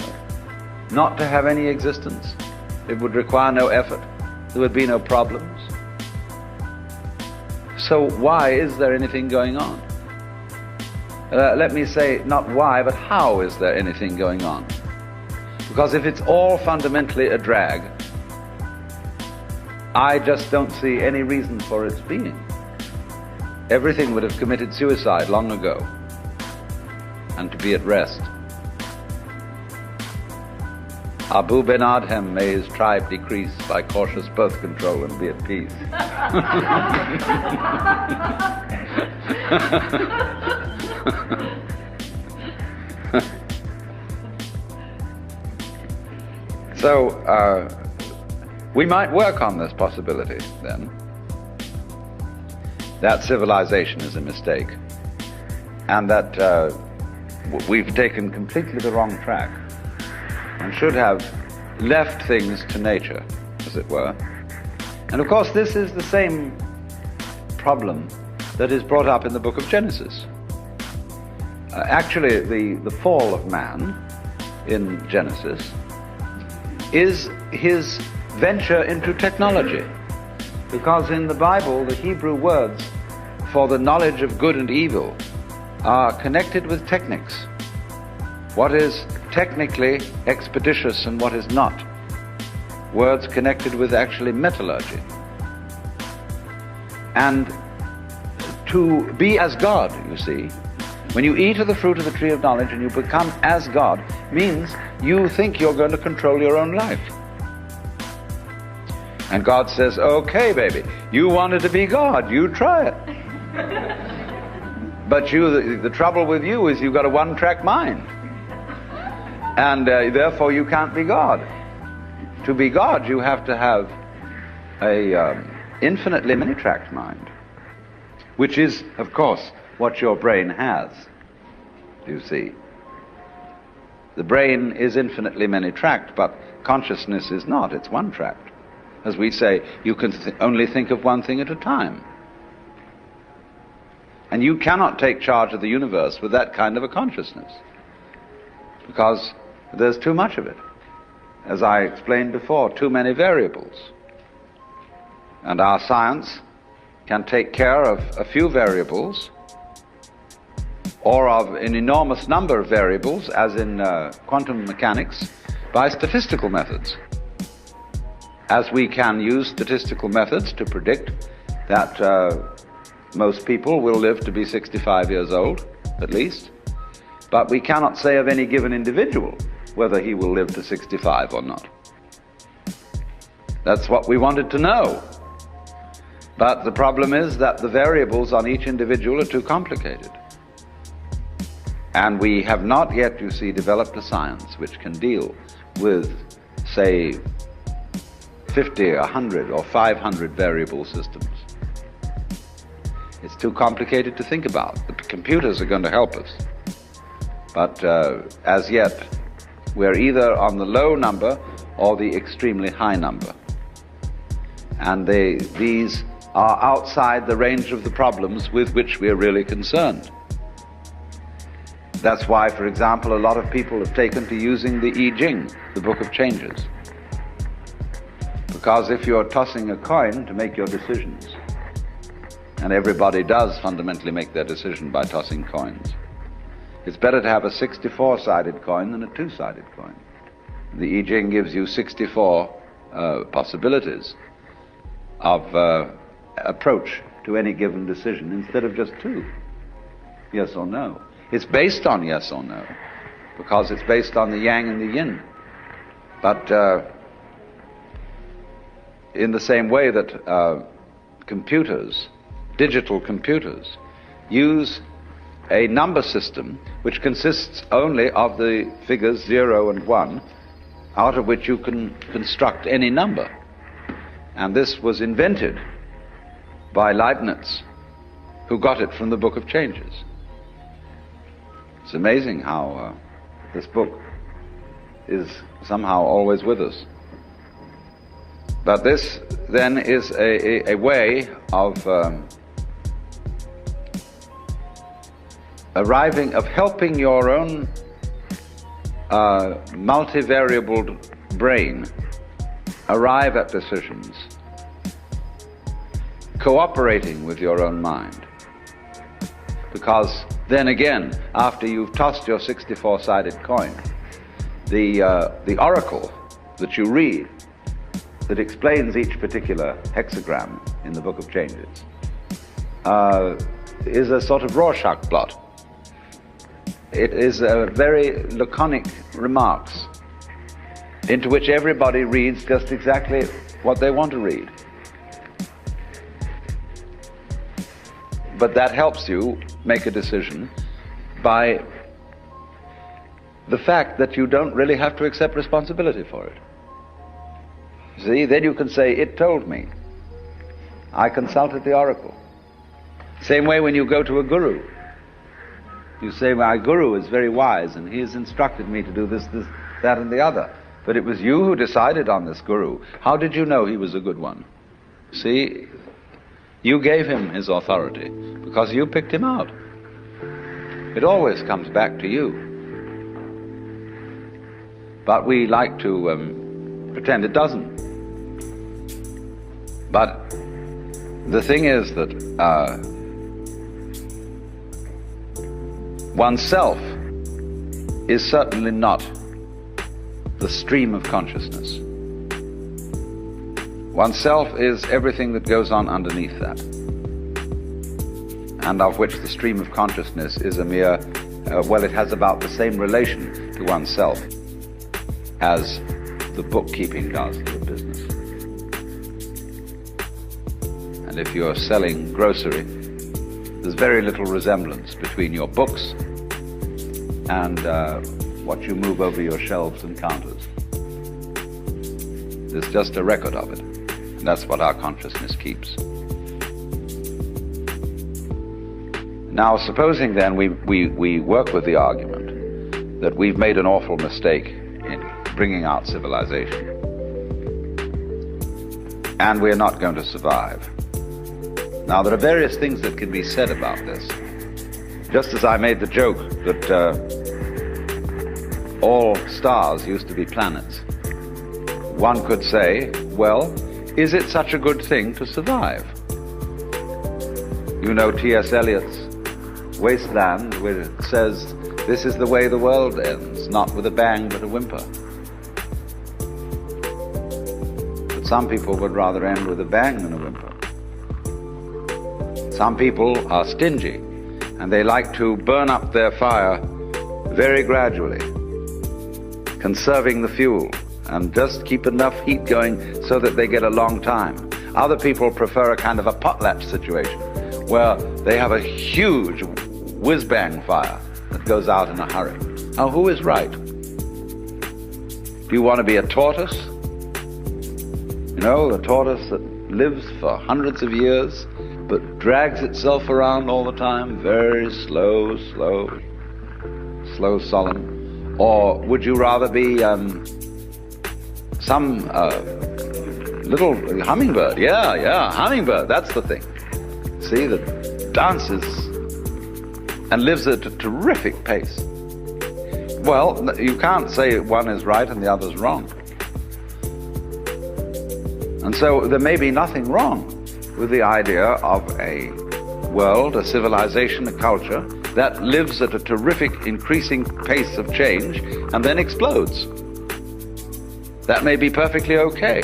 not to have any existence? It would require no effort. There would be no problems. So why is there anything going on? Let me say, not why, but how is there anything going on? Because if it's all fundamentally a drag, I just don't see any reason for its being. Everything would have committed suicide long ago, and to be at rest. Abu Ben Adhem, may his tribe decrease by cautious birth control and be at peace. So, we might work on this possibility, then, that civilization is a mistake, and that we've taken completely the wrong track, and should have left things to nature, as it were. And of course, this is the same problem that is brought up in the book of Genesis. Actually, the fall of man in Genesis is his venture into technology, because in the Bible, the Hebrew words for the knowledge of good and evil are connected with techniques. What is technically expeditious and what is not. Words connected with actually metallurgy. And to be as God, you see, when you eat of the fruit of the tree of knowledge and you become as God, means you think you're going to control your own life. And God says, okay, baby, you wanted to be God, you try it. But the trouble with you is you've got a one-track mind. And therefore you can't be God. To be God, you have to have a infinitely many-tracked mind, which is, of course, what your brain has, you see. The brain is infinitely many-tracked, but consciousness is not. It's one-tracked. As we say, you can only think of one thing at a time. And you cannot take charge of the universe with that kind of a consciousness, because there's too much of it. As I explained before, too many variables. And our science can take care of a few variables, or of an enormous number of variables, as in quantum mechanics, by statistical methods. As we can use statistical methods to predict that most people will live to be 65 years old, at least, but we cannot say of any given individual whether he will live to 65 or not. That's what we wanted to know. But the problem is that the variables on each individual are too complicated. And we have not yet, you see, developed a science which can deal with, say, 50, 100, or 500 variable systems. It's too complicated to think about. The computers are going to help us. But as yet, we're either on the low number or the extremely high number. And these are outside the range of the problems with which we're really concerned. That's why, for example, a lot of people have taken to using the I Ching, the Book of Changes. Because if you're tossing a coin to make your decisions, and everybody does fundamentally make their decision by tossing coins, it's better to have a 64-sided coin than a two-sided coin. The I Ching gives you 64 possibilities of approach to any given decision instead of just two, yes or no. It's based on yes or no, because it's based on the yang and the yin. But in the same way that computers, digital computers, use a number system which consists only of the figures 0 and 1, out of which you can construct any number. And this was invented by Leibniz, who got it from the Book of Changes. It's amazing how this book is somehow always with us. But this then is a way of helping your own multivariable brain arrive at decisions, cooperating with your own mind. Because then again, after you've tossed your 64-sided coin, the oracle that you read that explains each particular hexagram in the Book of Changes is a sort of Rorschach blot. It is very laconic remarks into which everybody reads just exactly what they want to read. But that helps you make a decision by the fact that you don't really have to accept responsibility for it. See, then you can say, it told me. I consulted the oracle. Same way when you go to a guru. You say, my guru is very wise and he has instructed me to do this, that and the other. But it was you who decided on this guru. How did you know he was a good one? See, you gave him his authority because you picked him out. It always comes back to you. But we like to pretend it doesn't. But the thing is that oneself is certainly not the stream of consciousness. Oneself is everything that goes on underneath that, and of which the stream of consciousness is a mere, it has about the same relation to oneself as the bookkeeping does to a business. And if you're selling grocery, there's very little resemblance between your books and what you move over your shelves and counters. There's just a record of it. And that's what our consciousness keeps. Now, supposing then we work with the argument that we've made an awful mistake in bringing out civilization, and we're not going to survive. Now, there are various things that can be said about this. Just as I made the joke that all stars used to be planets, one could say, well, is it such a good thing to survive? You know T.S. Eliot's Wasteland, where it says, this is the way the world ends, not with a bang but a whimper. But some people would rather end with a bang than a whimper. Some people are stingy, and they like to burn up their fire very gradually, conserving the fuel, and just keep enough heat going so that they get a long time. Other people prefer a kind of a potlatch situation, where they have a huge whiz-bang fire that goes out in a hurry. Now, who is right? Do you want to be a tortoise? You know, a tortoise that lives for hundreds of years, but drags itself around all the time, very slow, solemn? Or would you rather be some little hummingbird? Yeah, hummingbird, that's the thing. See, that dances and lives at a terrific pace. Well, you can't say one is right and the other's wrong. And so there may be nothing wrong with the idea of a world, a civilization, a culture that lives at a terrific increasing pace of change and then explodes. That may be perfectly okay.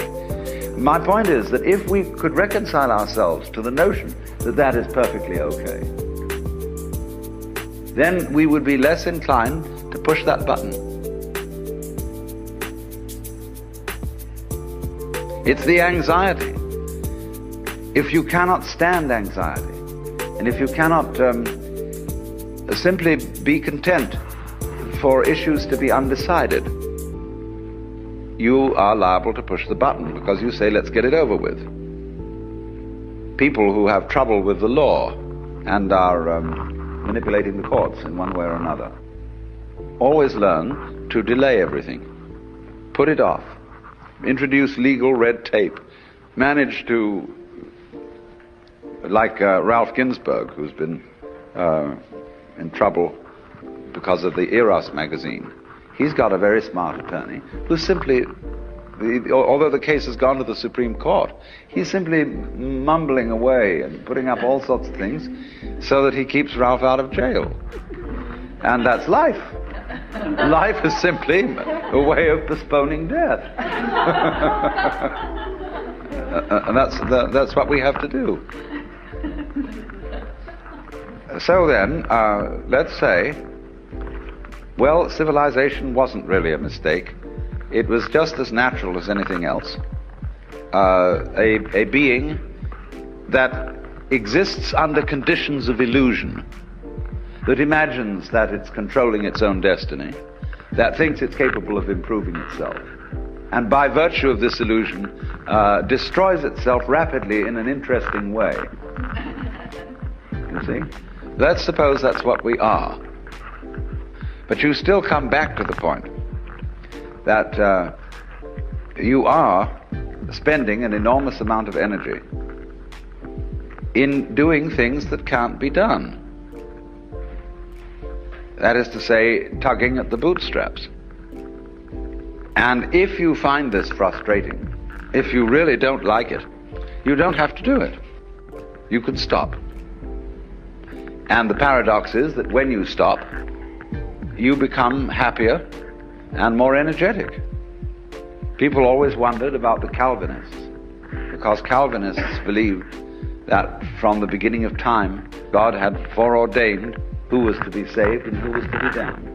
My point is that if we could reconcile ourselves to the notion that that is perfectly okay, then we would be less inclined to push that button. It's the anxiety. If you cannot stand anxiety, and if you cannot simply be content for issues to be undecided, you are liable to push the button because you say, let's get it over with. People who have trouble with the law and are manipulating the courts in one way or another always learn to delay everything, put it off, introduce legal red tape, manage to, like Ralph Ginsburg, who's been in trouble because of the Eros magazine. He's got a very smart attorney who simply, although the case has gone to the Supreme Court, he's simply mumbling away and putting up all sorts of things so that he keeps Ralph out of jail. And that's life. Life is simply a way of postponing death. And that's what we have to do. So then, let's say, well, civilization wasn't really a mistake. It was just as natural as anything else. A being that exists under conditions of illusion, that imagines that it's controlling its own destiny, that thinks it's capable of improving itself, and by virtue of this illusion destroys itself rapidly in an interesting way. You see? Let's suppose that's what we are. But you still come back to the point that you are spending an enormous amount of energy in doing things that can't be done. That is to say, tugging at the bootstraps. And if you find this frustrating, if you really don't like it, you don't have to do it. You can stop. And the paradox is that when you stop, you become happier and more energetic. People always wondered about the Calvinists, because Calvinists believed that from the beginning of time, God had foreordained who was to be saved and who was to be damned.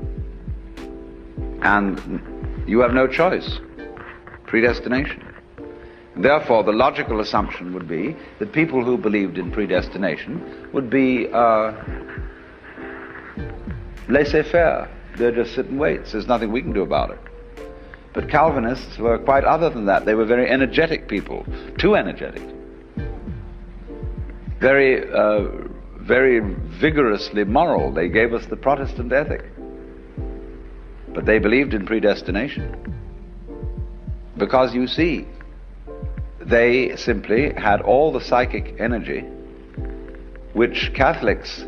And you have no choice. Predestination. Therefore, the logical assumption would be that people who believed in predestination would be laissez-faire. They're just sit and wait. There's nothing we can do about it. But Calvinists were quite other than that. They were very energetic people, too energetic. Very, very vigorously moral. They gave us the Protestant ethic. But they believed in predestination. Because you see, they simply had all the psychic energy which Catholics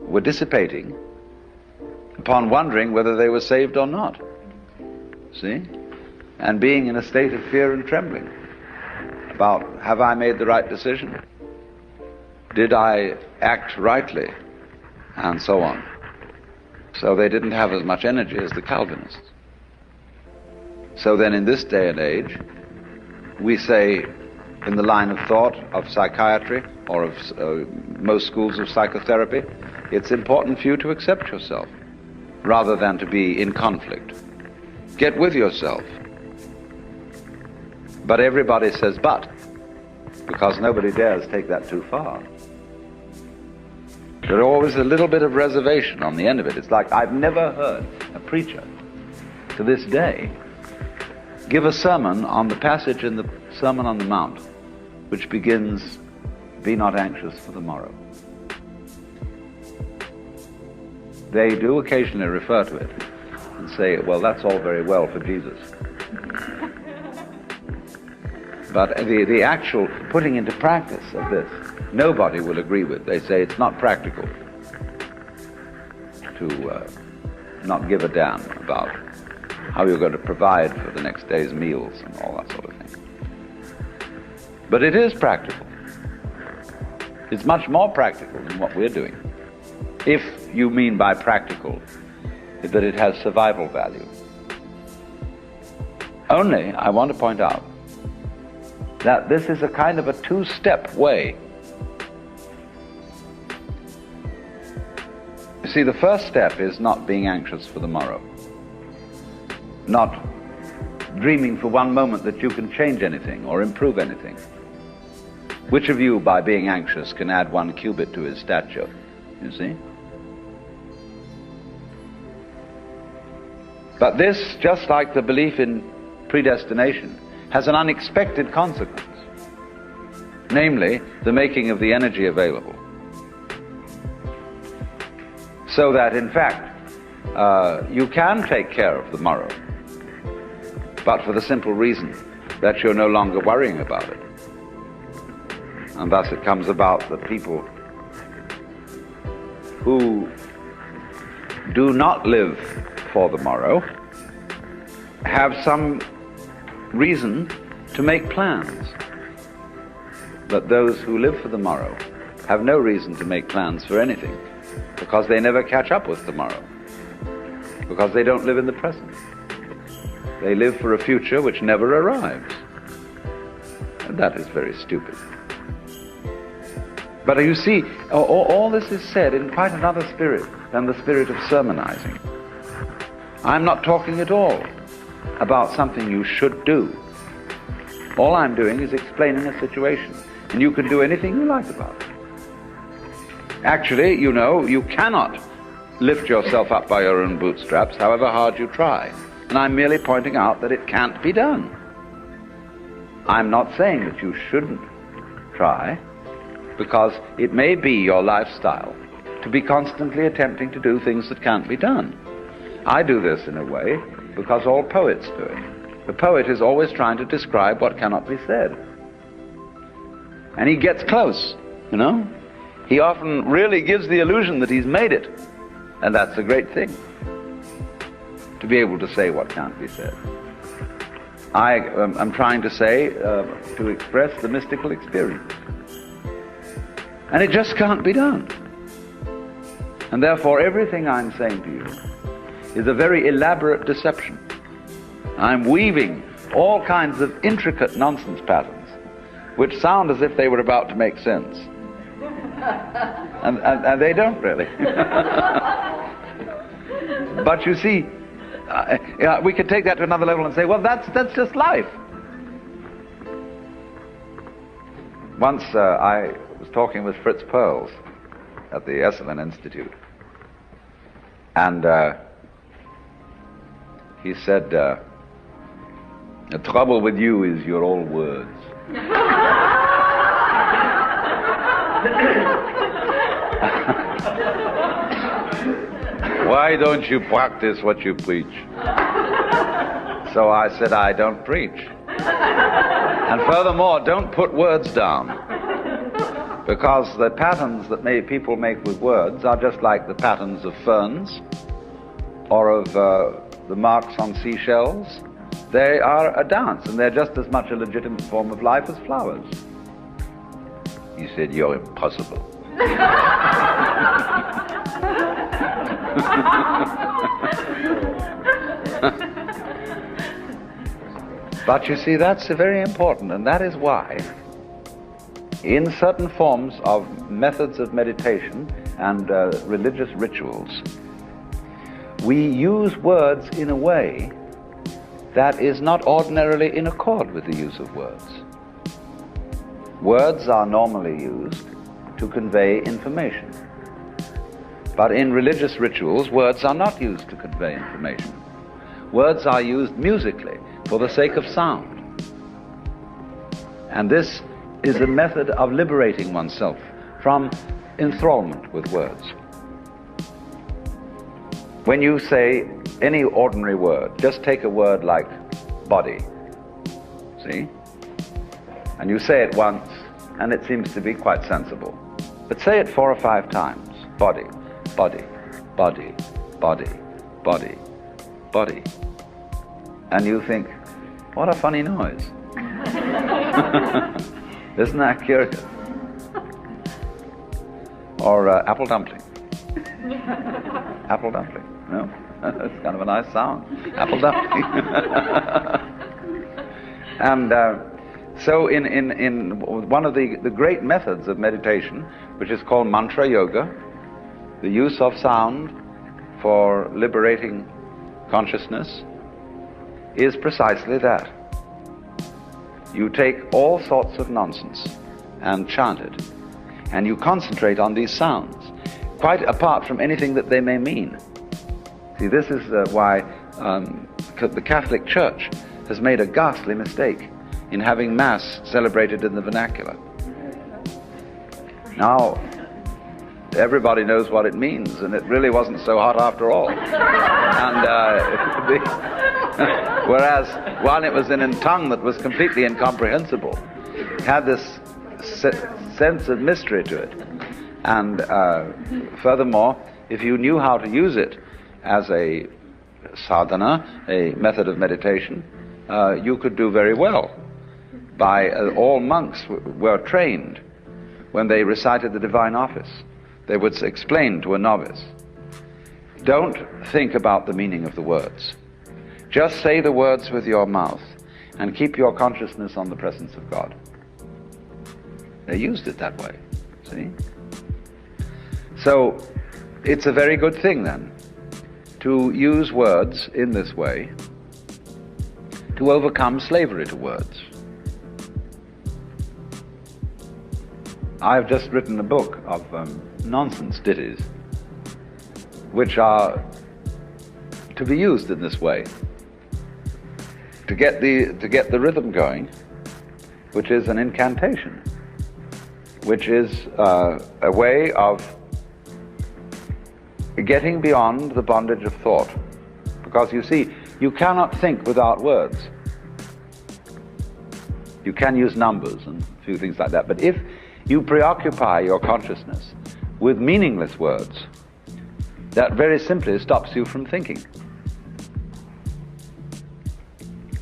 were dissipating upon wondering whether they were saved or not. See? And being in a state of fear and trembling about, have I made the right decision? Did I act rightly? And so on. So they didn't have as much energy as the Calvinists. So then in this day and age, we say, in the line of thought of psychiatry or of most schools of psychotherapy, it's important for you to accept yourself rather than to be in conflict. Get with yourself. But everybody says but, because nobody dares take that too far. There's always a little bit of reservation on the end of it. It's like I've never heard a preacher to this day give a sermon on the passage in the Sermon on the Mount which begins, "Be not anxious for the morrow." They do occasionally refer to it and say, well, that's all very well for Jesus. But the actual putting into practice of this, nobody will agree with. They say it's not practical to not give a damn about how you're going to provide for the next day's meals and all that sort of thing. But it is practical. It's much more practical than what we're doing. If you mean by practical that it has survival value. Only, I want to point out that this is a kind of a two-step way. You see, the first step is not being anxious for the morrow. Not dreaming for one moment that you can change anything or improve anything. Which of you, by being anxious, can add 1 cubit to his stature? You see? But this, just like the belief in predestination, has an unexpected consequence. Namely, the making of the energy available. So that, in fact, you can take care of the morrow, but for the simple reason that you're no longer worrying about it. And thus it comes about that people who do not live for the morrow have some reason to make plans. But those who live for the morrow have no reason to make plans for anything, because they never catch up with tomorrow, because they don't live in the present. They live for a future which never arrives. And that is very stupid. But you see, all this is said in quite another spirit than the spirit of sermonizing. I'm not talking at all about something you should do. All I'm doing is explaining a situation, and you can do anything you like about it. Actually, you know, you cannot lift yourself up by your own bootstraps, however hard you try. And I'm merely pointing out that it can't be done. I'm not saying that you shouldn't try, because it may be your lifestyle to be constantly attempting to do things that can't be done. I do this in a way because all poets do it. The poet is always trying to describe what cannot be said. And he gets close, you know. He often really gives the illusion that he's made it. And that's a great thing, to be able to say what can't be said. I'm trying to say, to express the mystical experience. And it just can't be done. And therefore everything I'm saying to you is a very elaborate deception. I'm weaving all kinds of intricate nonsense patterns which sound as if they were about to make sense. And they don't really. But you see, we could take that to another level and say, well, that's just life. Once I was talking with Fritz Perls at the Esalen Institute, and he said, the trouble with you is you're all words. Why don't you practice what you preach? So I said, I don't preach. And furthermore, don't put words down, because the patterns that people make with words are just like the patterns of ferns or of the marks on seashells. They are a dance, and they're just as much a legitimate form of life as flowers. He said, you're impossible. But you see, that's very important, and that is why in certain forms of methods of meditation and religious rituals, we use words in a way that is not ordinarily in accord with the use of words. Words are normally used to convey information. But in religious rituals, words are not used to convey information. Words are used musically for the sake of sound. And this is a method of liberating oneself from enthrallment with words. When you say any ordinary word, just take a word like body, see? And you say it once, and it seems to be quite sensible. But say it 4 or 5 times. Body, body, body, body, body, body. And you think, what a funny noise. Isn't that curious? Or apple dumpling. Apple dumpling, no? It's kind of a nice sound. Apple dumpling. And so in one of the great methods of meditation, which is called mantra yoga, the use of sound for liberating consciousness is precisely that. You take all sorts of nonsense and chant it, and you concentrate on these sounds, quite apart from anything that they may mean. See, this is why the Catholic Church has made a ghastly mistake in having Mass celebrated in the vernacular. Now, everybody knows what it means, and it really wasn't so hot after all. And whereas while it was in a tongue that was completely incomprehensible, it had this sense of mystery to it. And furthermore, if you knew how to use it, as a sadhana, a method of meditation, you could do very well. All monks were trained when they recited the divine office. They would explain to a novice, don't think about the meaning of the words. Just say the words with your mouth and keep your consciousness on the presence of God. They used it that way, see? So it's a very good thing then to use words in this way to overcome slavery to words. I've just written a book of nonsense ditties which are to be used in this way to get the rhythm going, which is an incantation, which is a way of getting beyond the bondage of thought. Because you see, you cannot think without words. You can use numbers and a few things like that, but if you preoccupy your consciousness with meaningless words, that very simply stops you from thinking.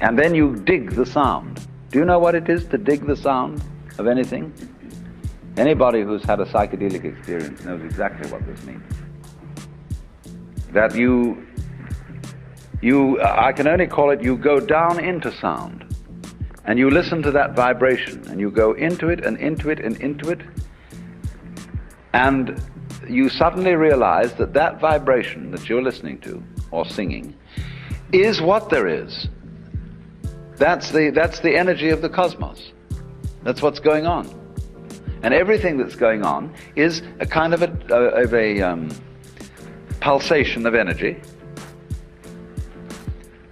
And then you dig the sound. Do you know what it is to dig the sound of anything? Anybody who's had a psychedelic experience knows exactly what this means. That I can only call it, you go down into sound, and you listen to that vibration, and you go into it and into it and into it, and you suddenly realize that that vibration that you're listening to or singing is what there is. That's the energy of the cosmos. That's what's going on. And everything that's going on is a kind of a pulsation of energy,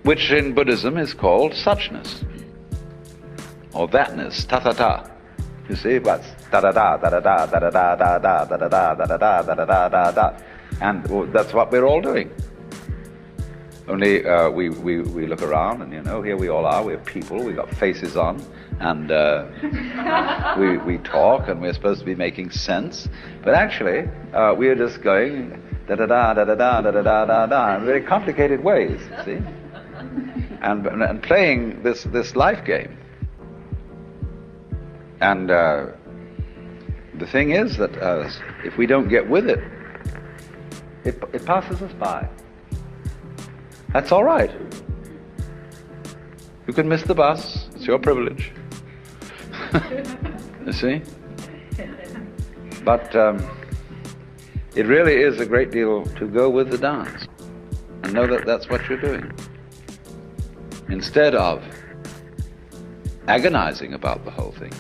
which in Buddhism is called suchness, or thatness, ta-ta-ta. You see, what's da-da-da, da-da-da, da-da-da, da-da-da, da-da-da, da-da-da, da-da-da, da-da, and that's what we're all doing. Only we look around and, here we all are, we're people, we've got faces on, and we talk, and we're supposed to be making sense, but actually we're just going da-da-da, da-da-da, da-da-da, da-da, in very complicated ways, you see, and playing this life game. And the thing is that if we don't get with it, it passes us by. That's all right. You can miss the bus. It's your privilege. You see? But it really is a great deal to go with the dance and know that that's what you're doing, instead of agonizing about the whole thing.